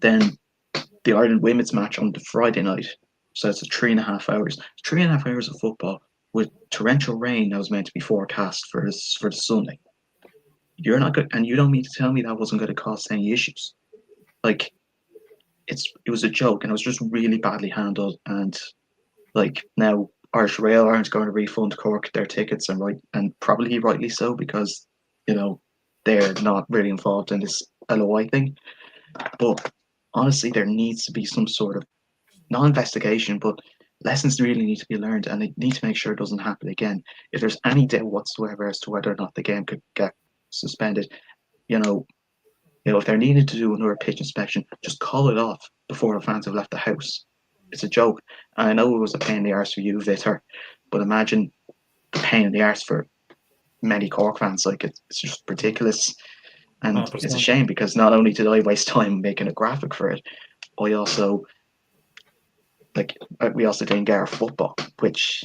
Then the Ireland women's match on the Friday night, so it's 3.5 hours. 3.5 hours of football with torrential rain that was meant to be forecast for the Sunday. You're not good, and you don't mean to tell me that wasn't going to cause any issues. Like, it was a joke, and it was just really badly handled. And like, now Irish Rail aren't going to refund Cork their tickets, and probably rightly so, because they're not really involved in this LOI thing. But honestly, there needs to be some sort of, not investigation, but lessons really need to be learned, and they need to make sure it doesn't happen again. If there's any doubt whatsoever as to whether or not the game could get suspended, if they're needed to do another pitch inspection, just call it off before the fans have left the house. It's a joke. And I know it was a pain in the arse for you, Vitor, but imagine the pain in the arse for many Cork fans. Like, it's just ridiculous. And 100%. It's a shame, because not only did I waste time making a graphic for it, we also didn't get our football, which,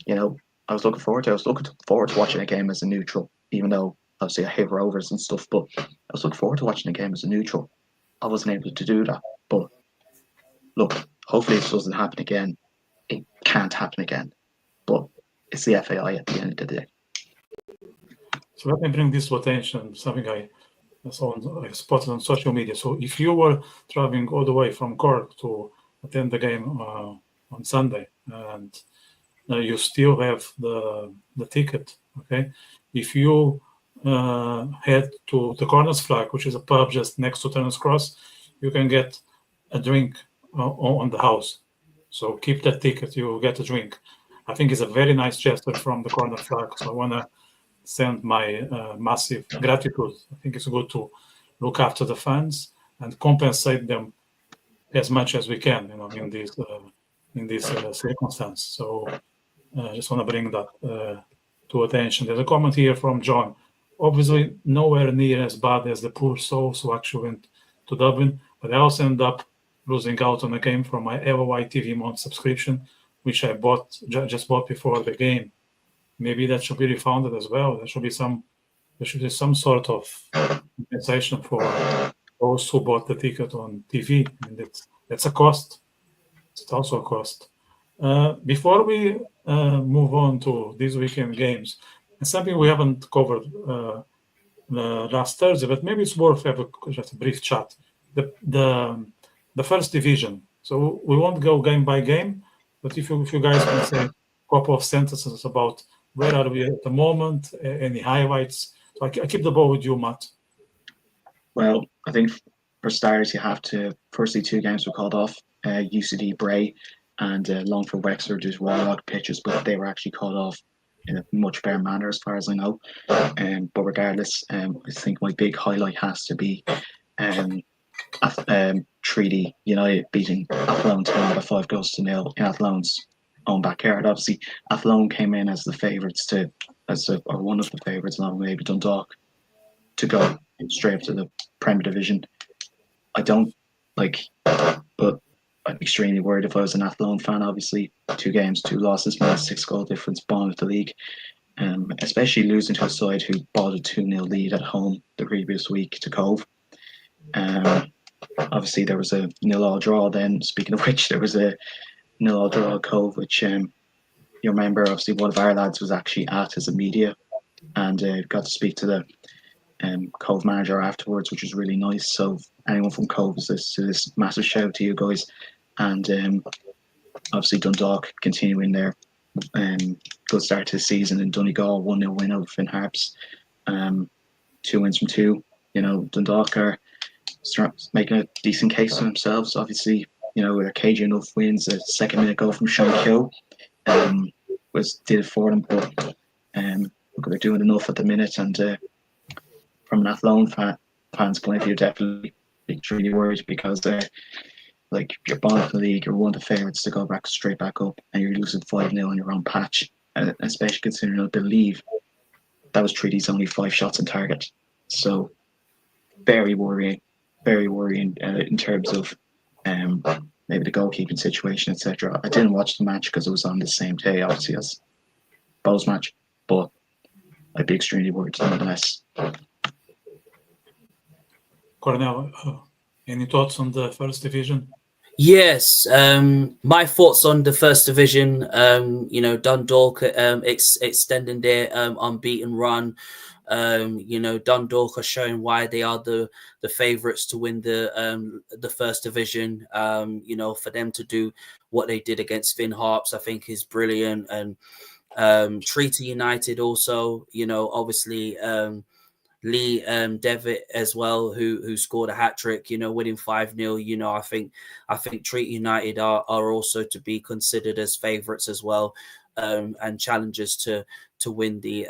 I was looking forward to. I was looking forward to watching a game as a neutral, even though obviously I hate Rovers and stuff, but I was looking forward to watching a game as a neutral. I wasn't able to do that. But look, hopefully this doesn't happen again. It can't happen again. But it's the FAI at the end of the day. So let me bring this to attention, something I spotted on social media. So if you were traveling all the way from Cork to attend the game on Sunday, and you still have the ticket, okay? If you head to the Corners Flag, which is a pub just next to Turner's Cross, you can get a drink on the house. So keep that ticket, you will get a drink. I think it's a very nice gesture from the Corner Flag. So I want to send my massive gratitude. I think it's good to look after the fans and compensate them as much as we can, in this circumstance. So I just want to bring that to attention. There's a comment here from John. Obviously, nowhere near as bad as the poor souls who actually went to Dublin, but I also ended up losing out on a game from my LOI TV month subscription, which I just bought before the game. Maybe that should be refunded as well. There should be some sort of compensation for those who bought the ticket on TV. And that's a cost. It's also a cost. Before we move on to these weekend games, and something we haven't covered last Thursday, but maybe it's worth having just a brief chat. The first division. So we won't go game by game, but if you guys can say a couple of sentences about where are we at the moment, any highlights. So I keep the ball with you, Matt. Well, I think for starters, you have to, firstly, 2 games were called off. UCD Bray and Longford Wexford, just Warlock pitches, but they were actually called off in a much better manner as far as I know. But regardless, I think my big highlight has to be Treaty United beating Athlone Town by 5-0 in Athlone's own backyard. Obviously, Athlone came in as the favourites or one of the favourites, along with maybe Dundalk, to go straight up to the Premier Division. I don't but I'm extremely worried if I was an Athlone fan. Obviously, 2 games, 2 losses, minus 6 goal difference, bottom of the league. Especially losing to a side who bought a 2-0 lead at home the previous week to Cove. Obviously, there was a 0-0 draw then. Speaking of which, there was a 0-0 draw at Cove, which you remember, obviously, one of our lads was actually at as a media and got to speak to Cove manager afterwards, which was really nice. So anyone from Cove is this massive shout out to you guys. And obviously Dundalk continuing their good start to the season in Donegal, 1-0 win over Finn Harps. 2 wins from 2. Dundalk are making a decent case for themselves. Obviously, with their cagey enough wins, a second-minute goal from Sean Keogh did it for them. But look, they're doing enough at the minute, and from an Athlone fans' point of view, definitely extremely worried because you're bottom of the league, you're one of the favourites to go straight back up, and you're losing 5-0 on your own patch, and especially considering I believe that was Treaty's only 5 shots on target. So very worrying in terms of maybe the goalkeeping situation, etc. I didn't watch the match because it was on the same day, obviously, as Bow's match, but I'd be extremely worried nonetheless. Cornell, any thoughts on the first division? Yes, my thoughts on the first division. Dundalk extending their unbeaten run. Dundalk are showing why they are the favourites to win the first division. For them to do what they did against Finn Harps, I think is brilliant. And Treaty United also, obviously. Lee Devitt as well, who scored a hat trick, winning 5-0. I think Treaty United are also to be considered as favourites as well, and challengers to win the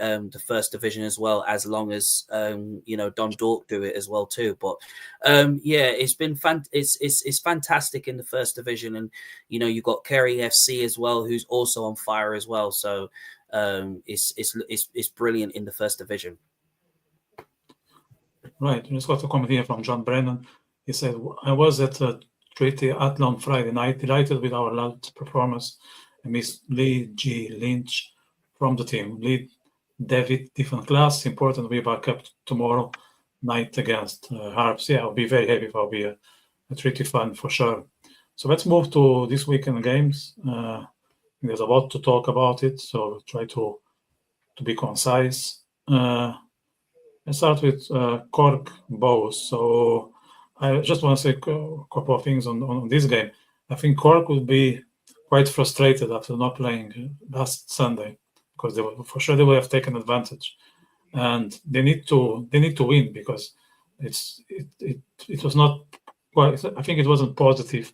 first division as well, as long as Dundalk do it as well too. But it's been it's fantastic in the first division, and you've got Kerry FC as well, who's also on fire as well. So it's brilliant in the first division. Right, just got a comment here from John Brennan. He said, I was at Treaty Athlone Friday night, delighted with our lad's performance. I miss Lee G. Lynch from the team. Lee David, different class, important to be back up tomorrow night against Harps. Yeah, I'll be very happy if I'll be a Treaty fan for sure. So let's move to this weekend games. There's a lot to talk about it, so try to be concise. Let's start with Cork Bows. So I just want to say a couple of things on this game. I think Cork will be quite frustrated after not playing last Sunday, because they will have taken advantage, and they need to win, because it was not quite. I think it wasn't positive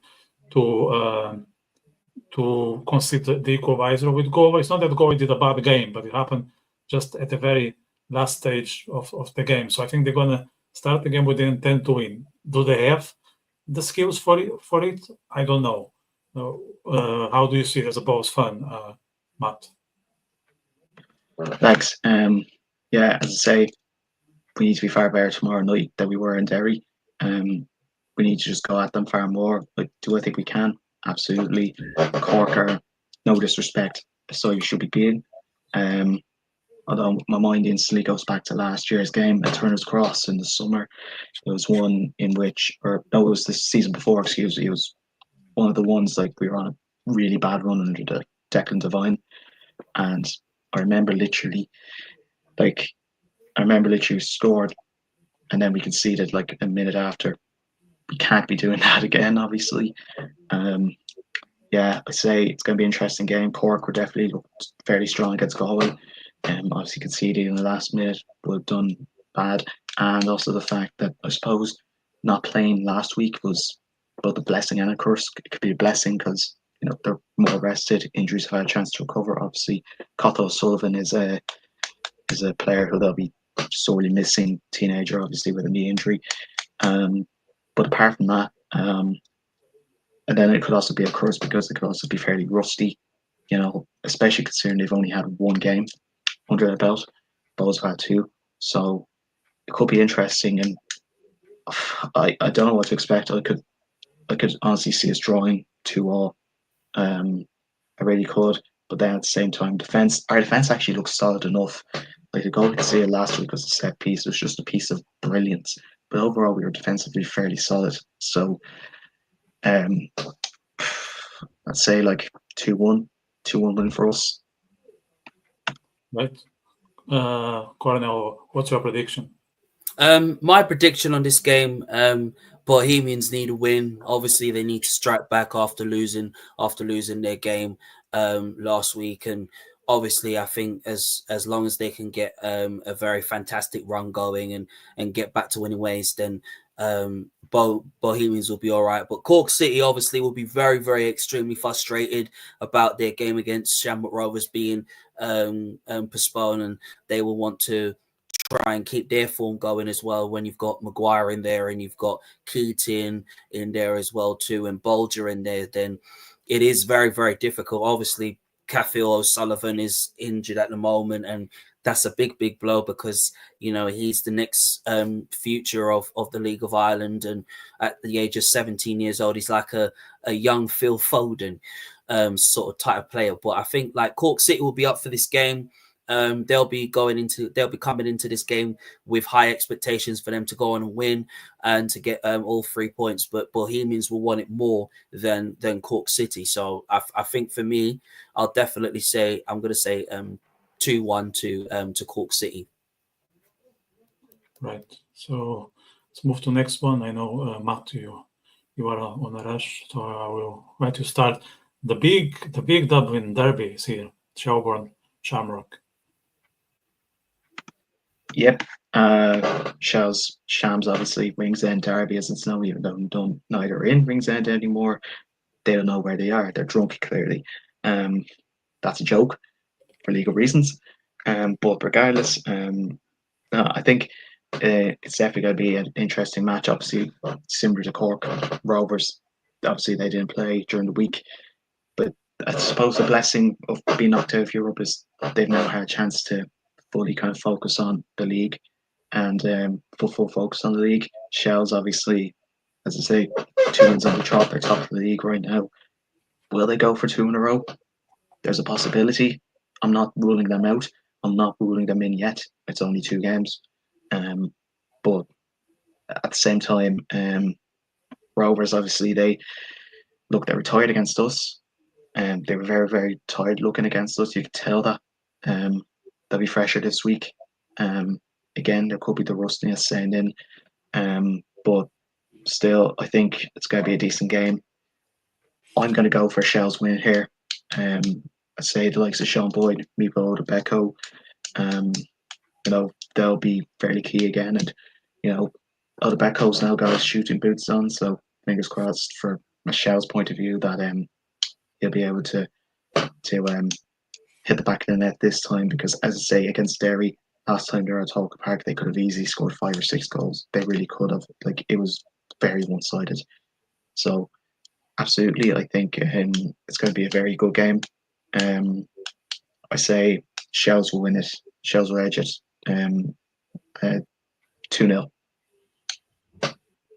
to consider the equalizer with Galway. It's not that Galway did a bad game, but it happened just at the very last stage of the game. So I think they're going to start the game with the intent to win. Do they have the skills for it? I don't know. How do you see it as a Bows fan, Matt? Thanks. As I say, we need to be far better tomorrow night than we were in Derry. We need to just go at them far more. Do I think we can? Absolutely. Cork are, no disrespect, so you should be beaten. Although my mind instantly goes back to last year's game at Turner's Cross in the summer. It was one in which, it was the season before, excuse me. It was one of the ones we were on a really bad run under the Declan Devine. And I remember literally scored, and then we conceded a minute after. We can't be doing that again, obviously. I say it's going to be an interesting game. Cork were definitely fairly strong against Galway. Obviously conceded in the last minute, would have done bad. And also the fact that I suppose not playing last week was both a blessing and a curse. It could be a blessing because they're more rested. Injuries have had a chance to recover. Obviously, Cotto O'Sullivan is a player who they'll be sorely missing. Teenager, obviously, with a knee injury. But apart from that, and then it could also be a curse because it could also be fairly rusty. Especially considering they've only had one game under their belt. Bows have had 2, so it could be interesting. And I don't know what to expect. I could honestly see us drawing 2-2. I really could. But then at the same time, our defense actually looks solid enough. The goal we conceded last week was a set piece. It was just a piece of brilliance. But overall, we were defensively fairly solid. So, I'd say 2-1 win for us. Right. Cornell, what's your prediction? My prediction on this game, Bohemians need a win. Obviously, they need to strike back after losing their game last week, and obviously, I think as long as they can get a very fantastic run going and get back to winning ways, then Bohemians will be all right. But Cork City obviously will be very, very extremely frustrated about their game against Shamrock Rovers being postponed, and they will want to try and keep their form going as well when you've got Maguire in there and you've got Keating in there as well too, and Bolger in there. Then it is very, very difficult. Obviously, Cathal O'Sullivan is injured at the moment, and that's a big, big blow because, you know, he's the next future of the League of Ireland. And at the age of 17 years old, he's like a young Phil Foden sort of type of player. But I think like Cork City will be up for this game. They'll be coming into this game with high expectations for them to go on and win and to get all 3 points. But Bohemians will want it more than Cork City. So I think for me, I'll definitely say I'm going to say 2-1 to Cork City. Right. So let's move to next one. I know Matt, you are on a rush, so I will let you start. The big Dublin derby is here. Shelbourne, Shamrock. Yep. Shams obviously Ringsend Derby, as it's known, even though neither are in Ringsend anymore. They don't know where they are. They're drunk, clearly. That's a joke for legal reasons. But regardless, I think it's definitely going to be an interesting match. Obviously, similar to Cork Rovers. Obviously, they didn't play during the week, but I suppose the blessing of being knocked out of Europe is they've now had a chance to fully kind of focus on the league and full focus on the league. Shells, obviously, as I say, 2 wins on the trot. They're top of the league right now. Will they go for 2 in a row? There's a possibility. I'm not ruling them out. I'm not ruling them in yet. It's only 2 games. But at the same time, Rovers, obviously, they were tired against us. They were very, very tired looking against us. You could tell that. They'll be fresher this week. Again, there could be the rustiness staying in. But still, I think it's going to be a decent game. I'm going to go for Shell's win here. I say the likes of Sean Boyd, Meepo, Becco, they'll be fairly key again. And, Becco's now got his shooting boots on, so fingers crossed for Michelle's point of view that he'll be able to hit the back of the net this time, because as I say, against Derry last time they were at Talca Park, they could have easily scored 5 or 6 goals. They really could have. Like, it was very one-sided. So absolutely, I think it's going to be a very good game. I say Shells will win it. Shells will edge it. 2-0.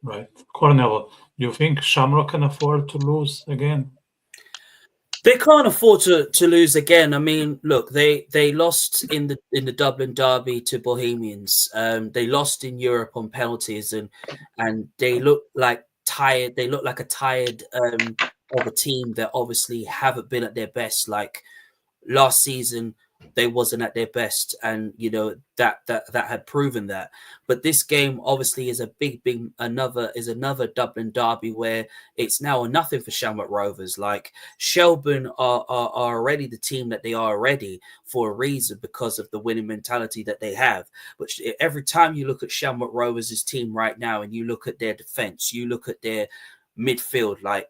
Right. Cornell, do you think Shamrock can afford to lose again? They can't afford to lose again. I mean, look, they lost in the Dublin derby to Bohemians. They lost in Europe on penalties, and they look like tired. They look like a tired of a team that obviously haven't been at their best. Like last season, they wasn't at their best, and that had proven that. But this game obviously is a big another Dublin derby where it's now a nothing for Shamrock Rovers. Like Shelbourne are already the team that they are already for a reason, because of the winning mentality that they have. But every time you look at Shamrock Rovers' team right now, and you look at their defense, you look at their midfield, like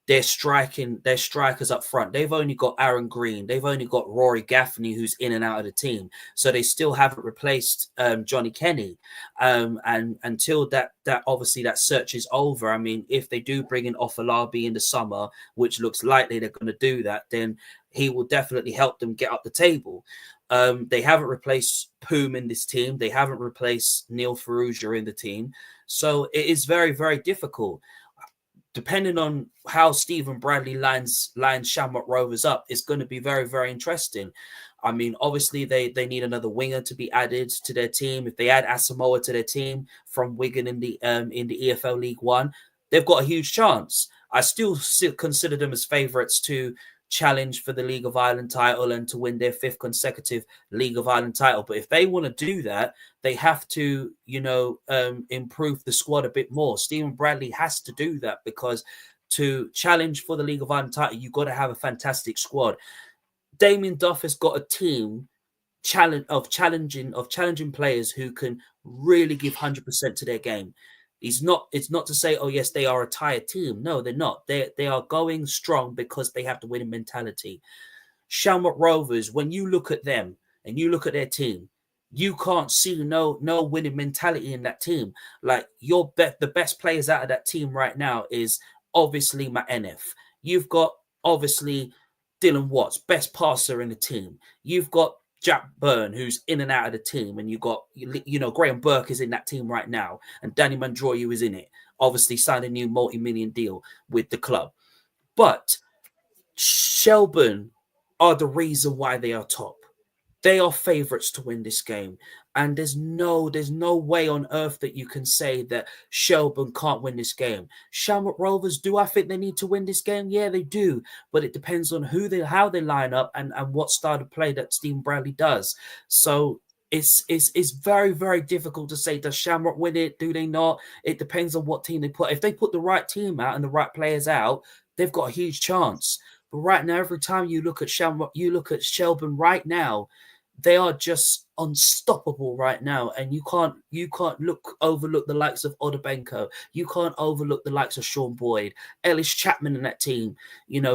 their strikers up front, they've only got Aaron Green, they've only got Rory Gaffney, who's in and out of the team, so they still haven't replaced Johnny Kenny. And until that obviously that search is over, I mean, if they do bring in Ofalabi in the summer, which looks likely they're going to do that, then he will definitely help them get up the table. They haven't replaced Poom in this team, they haven't replaced Neil Ferrugia in the team, so it is very, very difficult. Depending on how Stephen Bradley lines Shamrock Rovers up, it's going to be very, very interesting. I mean, obviously, they need another winger to be added to their team. If they add Asamoah to their team from Wigan in the EFL League One, they've got a huge chance. I still consider them as favourites to challenge for the League of Ireland title and to win their 5th consecutive League of Ireland title. But if they want to do that, they have to, improve the squad a bit more. Stephen Bradley has to do that, because to challenge for the League of Ireland title, you've got to have a fantastic squad. Damien Duff has got a team challenging players who can really give 100% to their game. It's not to say, oh yes, they are a tired team. No, they're not. They are going strong because they have the winning mentality. Shamrock Rovers, when you look at them and you look at their team, you can't see no winning mentality in that team. Like, the best players out of that team right now is obviously McEneff. You've got obviously Dylan Watts, best passer in the team. You've got Jack Byrne, who's in and out of the team, and you got, Graham Burke is in that team right now, and Danny Mandroyu is in it. Obviously, signed a new multi-million deal with the club. But Shelbourne are the reason why they are top. They are favourites to win this game. And there's no way on earth that you can say that Shelbourne can't win this game. Shamrock Rovers, do I think they need to win this game? Yeah, they do. But it depends on how they line up and what style of play that Stephen Bradley does. So it's very, very difficult to say, does Shamrock win it? Do they not? It depends on what team they put. If they put the right team out and the right players out, they've got a huge chance. But right now, every time you look at Shamrock, you look at Shelbourne right now, they are just unstoppable right now, and you can't overlook the likes of Odobenko. You can't overlook the likes of Sean Boyd, Ellis Chapman in that team.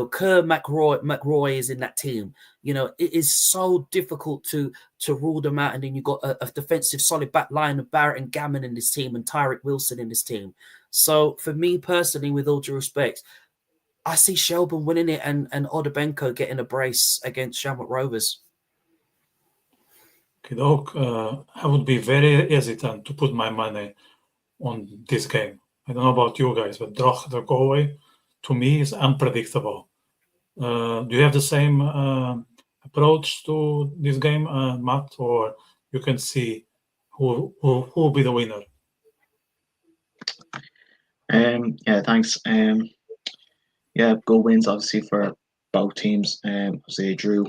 Kerr McRoy is in that team. It is so difficult to rule them out, and then you've got a defensive solid back line of Barrett and Gammon in this team and Tyreek Wilson in this team. So for me personally, with all due respect, I see Shelbourne winning it and Odobenko getting a brace against Shamrock Rovers. I would be very hesitant to put my money on this game. I don't know about you guys, but the Galway, to me, is unpredictable. Do you have the same approach to this game, Matt, or you can see who will be the winner? Yeah, thanks. Go wins obviously for both teams. Obviously they drew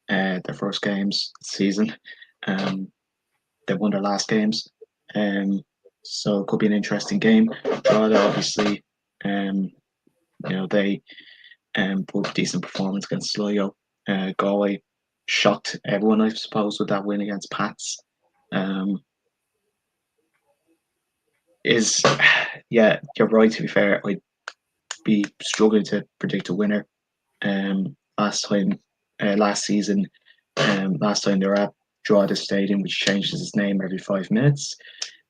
their first games this season. They won their last games, so it could be an interesting game. Drogheda, obviously, they put a decent performance against Sligo. Galway shocked everyone, I suppose, with that win against Pats. You're right. To be fair, I'd be struggling to predict a winner. Last season, last time they were at Drogheda Stadium, which changes its name every 5 minutes.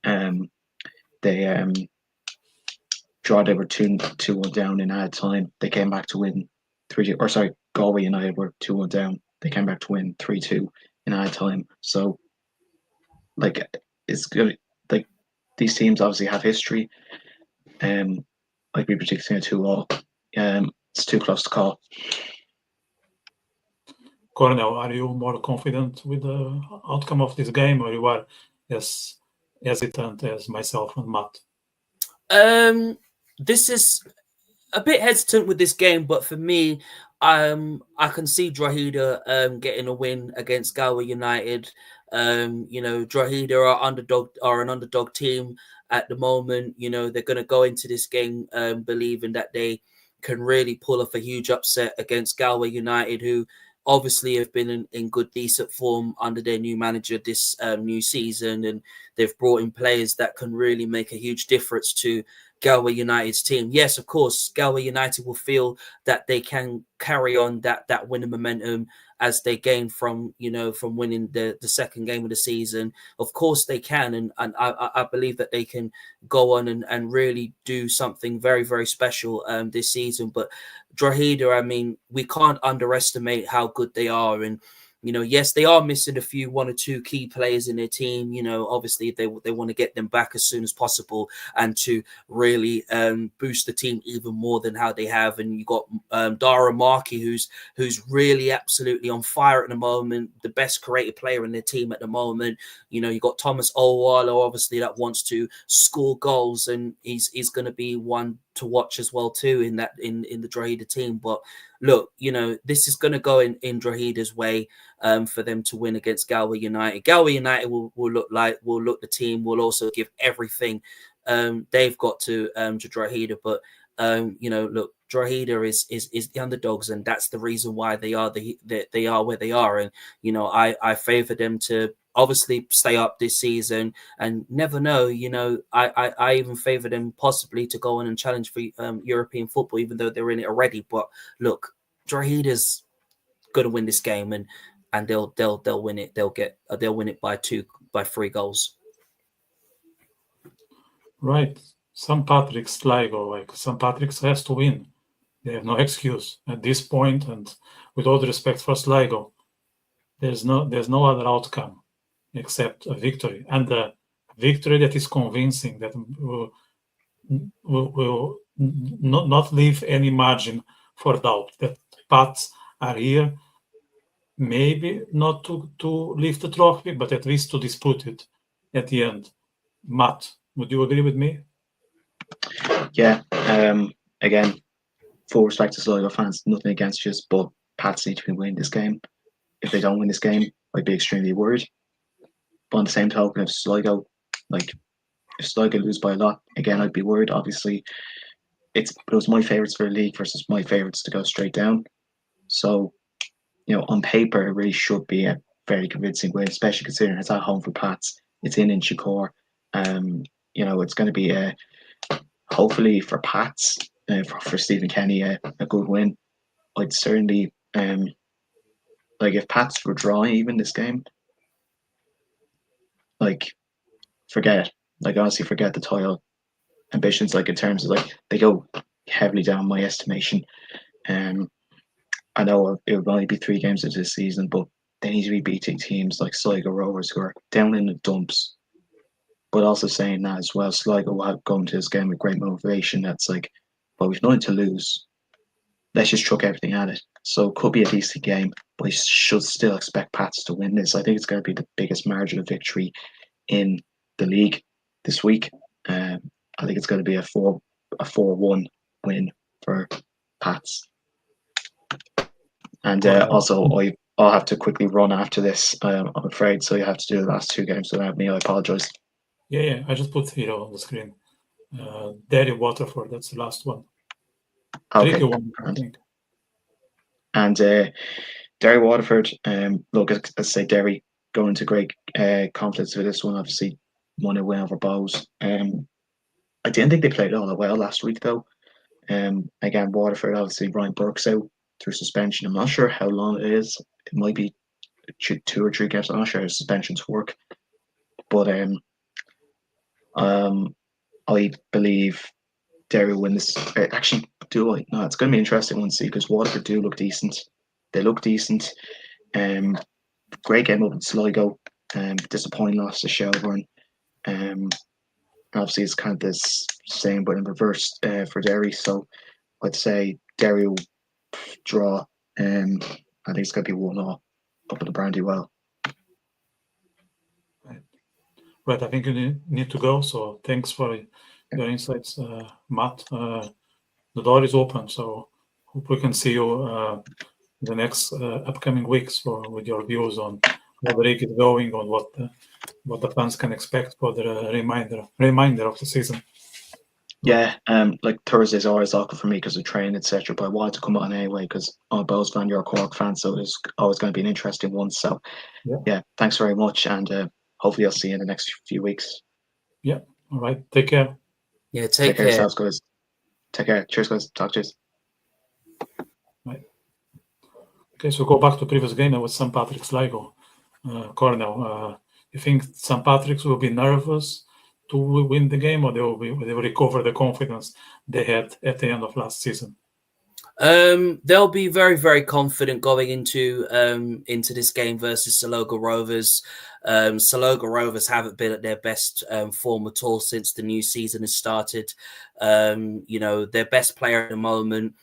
Drogheda were 2-1 down in added time. They came back to win 3-2. Or sorry, Galway United were 2-1 down. They came back to win 3-2 in added time. So, it's good. These teams obviously have history. I'd be predicting a 2-all. It's too close to call. Cornell, are you more confident with the outcome of this game, or you are as hesitant as myself and Matt? This is a bit hesitant with this game, but for me, I can see Drogheda getting a win against Galway United. Drogheda are an underdog team at the moment. They're going to go into this game believing that they can really pull off a huge upset against Galway United, who obviously have been in good, decent form under their new manager this new season, and they've brought in players that can really make a huge difference to Galway United's team. Yes, of course, Galway United will feel that they can carry on that winning momentum as they gain from winning the second game of the season. Of course they can, and I believe that they can go on and really do something very, very special this season. But Drogheda, I mean, we can't underestimate how good they are. And yes, they are missing one or two key players in their team. Obviously they want to get them back as soon as possible and to really boost the team even more than how they have. And you got Dara Markey, who's really absolutely on fire at the moment, the best creative player in their team at the moment. You got Thomas Owala, obviously, that wants to score goals, and he's going to be one to watch as well too in the Drogheda team. But look, this is going to go in Drogheda's way for them to win against Galway United. Galway United will look the team, will also give everything they've got to Drogheda. But look, Drogheda is the underdogs, and that's the reason why they are they are where they are. And I favour them to obviously stay up this season, and never know. I even favour them possibly to go on and challenge for European football, even though they're in it already. But look, Drogheda''s going to win this game, and they'll win it. They'll win it by 3 goals. Right. St. Patrick's Sligo, St. Patrick's has to win. They have no excuse at this point, and with all the respect for Sligo, there's no other outcome except a victory, and a victory that is convincing, that will not leave any margin for doubt, that Pats are here, maybe not to lift the trophy, but at least to dispute it at the end. Matt, would you agree with me? Yeah. Again, full respect to Sligo fans, nothing against you, but Pats need to win this game. If they don't win this game, I'd be extremely worried. But on the same token, if Sligo lose by a lot, again, I'd be worried. Obviously, it was my favourites for the league versus my favourites to go straight down. So, on paper, it really should be a very convincing win, especially considering it's at home for Pats. It's in Inchicore. It's going to be hopefully for Pats, for Stephen Kenny, a good win. I'd certainly if Pats were drawing even this game, forget it. Honestly, forget the title ambitions. In terms of they go heavily down my estimation. I know it would only be 3 games into this season, but they need to be beating teams like Sligo Rovers, who are down in the dumps. But also saying that as well, Sligo will go into this game with great motivation. That's we've nothing to lose. Let's just chuck everything at it. So it could be a decent game, but you should still expect Pats to win this. I think it's going to be the biggest margin of victory in the league this week. I think it's going to be a 4-1 win for Pats. And also, I'll have to quickly run after this, I'm afraid. So you have to do the last 2 games without me. I apologise. Yeah. I just put Hero on the screen. Derry Waterford, that's the last one. Okay. One, I think. And Derry Waterford, look, as I say, Derry going into great confidence for this one. Obviously, won a win over Bows. I didn't think they played all that well last week, though. Again, Waterford, obviously, Ryan Burke's out through suspension. I'm not sure how long it is. It might be 2 or 3 games. I'm not sure how suspensions work. But I believe Derry will win this. Actually, do I? No, it's going to be an interesting one to see, because Waterford do look decent. They look decent. Great game up in Sligo. Disappointing loss to Shelbourne. Obviously, it's kind of this same, but in reverse for Derry. So I'd say Derry will draw. I think it's going to be 1-0 up at the Brandywell. Right, I think you need to go. So thanks for your insights, Matt. The door is open, so hope we can see you the next upcoming weeks with your views on how the league is going, on what the fans can expect for the remainder of the season. Yeah, Thursday's always awkward for me because of training, etc. But I wanted to come on anyway because I'm a Bows fan, you're a Cork fan, so it's always going to be an interesting one. So, yeah thanks very much, and hopefully I'll see you in the next few weeks. Yeah, all right. Take care. Yeah, take care. Yourselves, guys. Take care. Cheers, guys. Talk to you. Right. Okay, so go back to previous game with St. Patrick's Sligo. Cornell, you think St. Patrick's will be nervous to win the game, or they will recover the confidence they had at the end of last season? They'll be very, very confident going into this game versus Sligo Rovers. Sligo Rovers haven't been at their best form at all since the new season has started. Their best player at the moment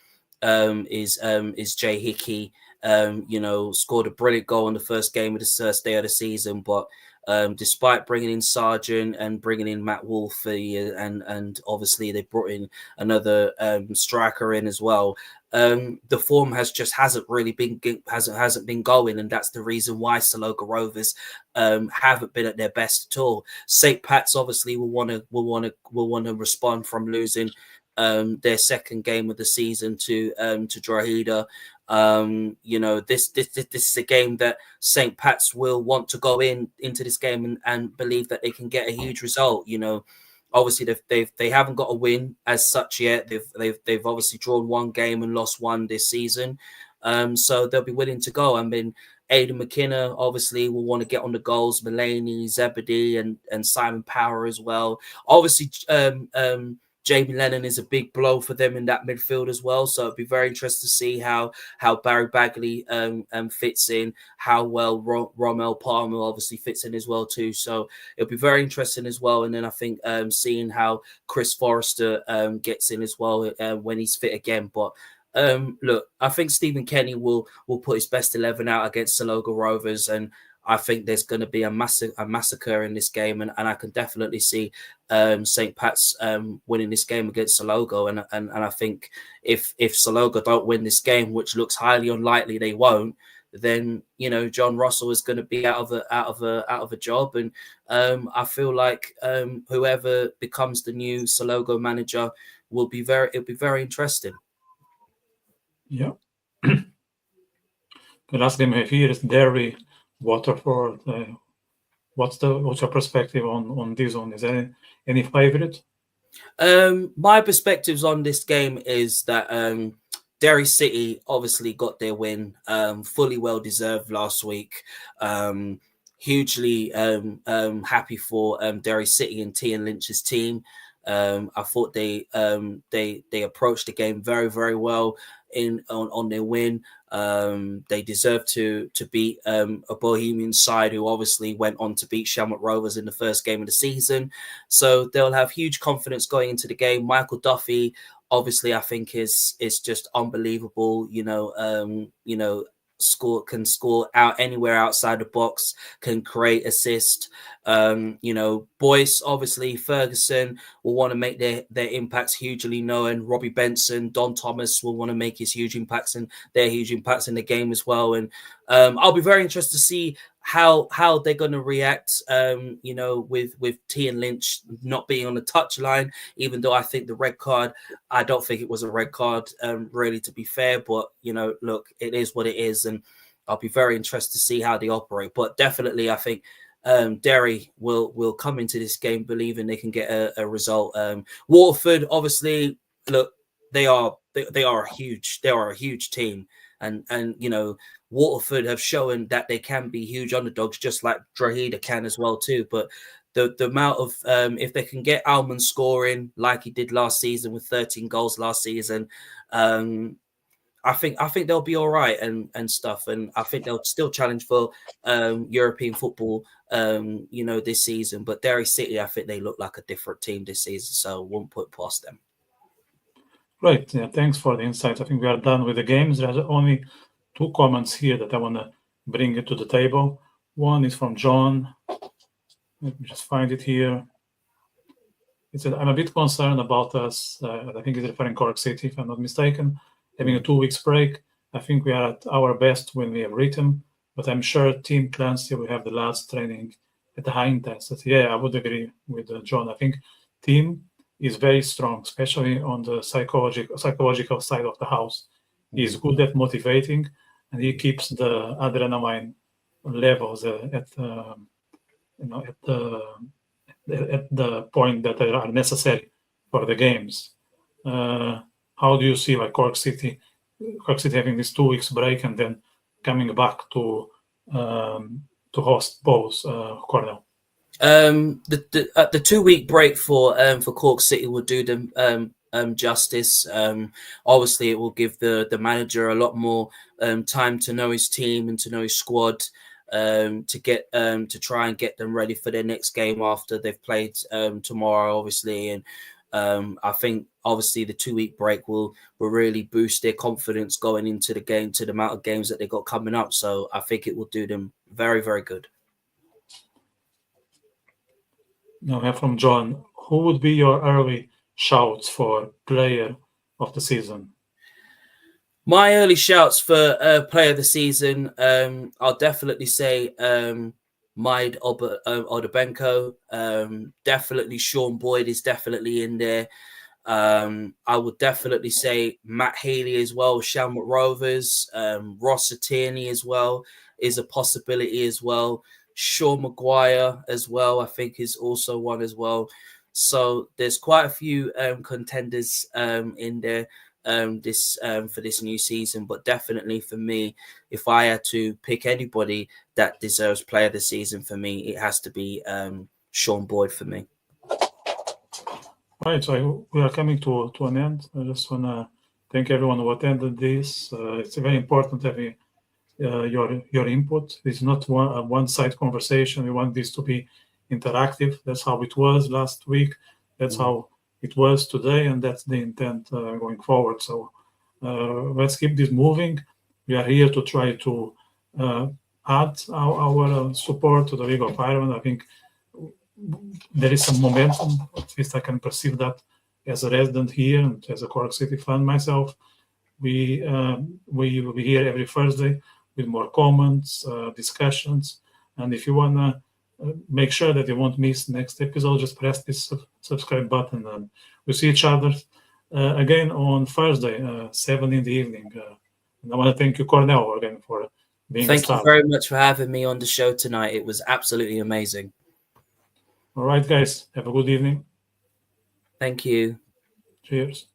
is Jay Hickey. Scored a brilliant goal in the first game of the first day of the season, but despite bringing in Sargent and bringing in Matt Wolfe, and obviously they brought in another striker in as well. The form hasn't really been hasn't been going, and that's the reason why Saloka Rovers haven't been at their best at all. St. Pat's obviously will want to respond from losing their second game of the season to Drogheda. This is a game that St. Pat's will want to go into this game and believe that they can get a huge result. Obviously they haven't got a win as such yet. They've obviously drawn one game and lost one this season. So they'll be willing to go. I mean, Aidan McKenna obviously will want to get on the goals. Mulaney, Zebedee, and Simon Power as well. Obviously, Jamie Lennon is a big blow for them in that midfield as well. So it'd be very interesting to see how Barry Bagley fits in, how well Rommel Palmer obviously fits in as well too. So it'll be very interesting as well. And then I think seeing how Chris Forrester gets in as well when he's fit again. But look, I think Stephen Kenny will put his best 11 out against Saloka Rovers, and I think there's going to be a massacre in this game, and I can definitely see St. Pat's winning this game against Saloka, and I think if Saloka don't win this game, which looks highly unlikely they won't, then John Russell is going to be out of a job, and I feel like whoever becomes the new Saloka manager it'll be very interesting. Yeah. The last game I have here is Derby Waterford. What's your perspective on this one? Is there any favorite? My perspectives on this game is that Derry City obviously got their win, fully well deserved last week. Hugely happy for Derry City and Ian Lynch's team. I thought they approached the game very, very well on their win. They deserve to beat a Bohemian side who obviously went on to beat Shamrock Rovers in the first game of the season. So they'll have huge confidence going into the game. Michael Duffy, obviously, I think is just unbelievable. Can score out anywhere outside the box, can create assist. Boyce, obviously, Ferguson will want to make their impacts hugely known. Robbie Benson, Don Thomas will want to make his huge impacts and their huge impacts in the game as well. And I'll be very interested to see how they're going to react, with Ian Lynch not being on the touchline, even though I think the red card, I don't think it was a red card, really, to be fair. But, look, it is what it is. And I'll be very interested to see how they operate. But definitely, I think Derry will come into this game believing they can get a result. Waterford, obviously, look, they are a huge team. And Waterford have shown that they can be huge underdogs, just like Drogheda can as well too. But the amount of if they can get Almond scoring like he did last season with 13 goals last season, I think they'll be all right and stuff. And I think they'll still challenge for European football, this season. But Derry City, I think they look like a different team this season, so won't put past them. Right. Yeah. Thanks for the insights. I think we are done with the games. There's only two comments here that I want to bring it to the table. One is from John. Let me just find it here. It said, I'm a bit concerned about us. I think he's referring Cork City, if I'm not mistaken, having a 2 weeks break. I think we are at our best when we have rhythm, but I'm sure Team Clancy will have the last training at the high intensity. Yeah, I would agree with John. I think Team is very strong, especially on the psychological side of the house. He's good at motivating, and he keeps the adrenaline levels at the point that are necessary for the games. How do you see Cork City having this 2 weeks break and then coming back to host both, Cornell? The 2 week break for Cork City will do them justice. Obviously, it will give the manager a lot more time to know his team and to know his squad, to try and get them ready for their next game after they've played tomorrow, obviously. And I think obviously the 2 week break will really boost their confidence going into the game, to the amount of games that they got coming up. So I think it will do them very, very good. Now we have from John. Who would be your early shouts for player of the season? My early shouts for player of the season, I'll definitely say Maid Odabenko. Definitely Sean Boyd is definitely in there. I would definitely say Matt Healy as well, Shamrock Rovers, Ross Tierney as well is a possibility as well. Sean Maguire as well, I think is also one as well. So there's quite a few contenders in there for this new season, but definitely for me, if I had to pick anybody that deserves player of the season for me, it has to be Sean Boyd for me. Right, so we are coming to an end. I just want to thank everyone who attended this. It's very important having your input. It's not a one-side conversation. We want this to be interactive. That's how it was last week. That's how it was today, and that's the intent going forward. So let's keep this moving. We are here to try to add our support to the League of Ireland. I think there is some momentum. At least I can perceive that as a resident here and as a Cork City fan myself. We will be here every Thursday with more comments, discussions, and if you want to make sure that you won't miss next episode, just press this subscribe button, and we'll see each other again on Thursday, 7 in the evening. And I want to thank you, Cornell, again for being a star. Thank you very much for having me on the show tonight. It was absolutely amazing. All right, guys, have a good evening. Thank you. Cheers.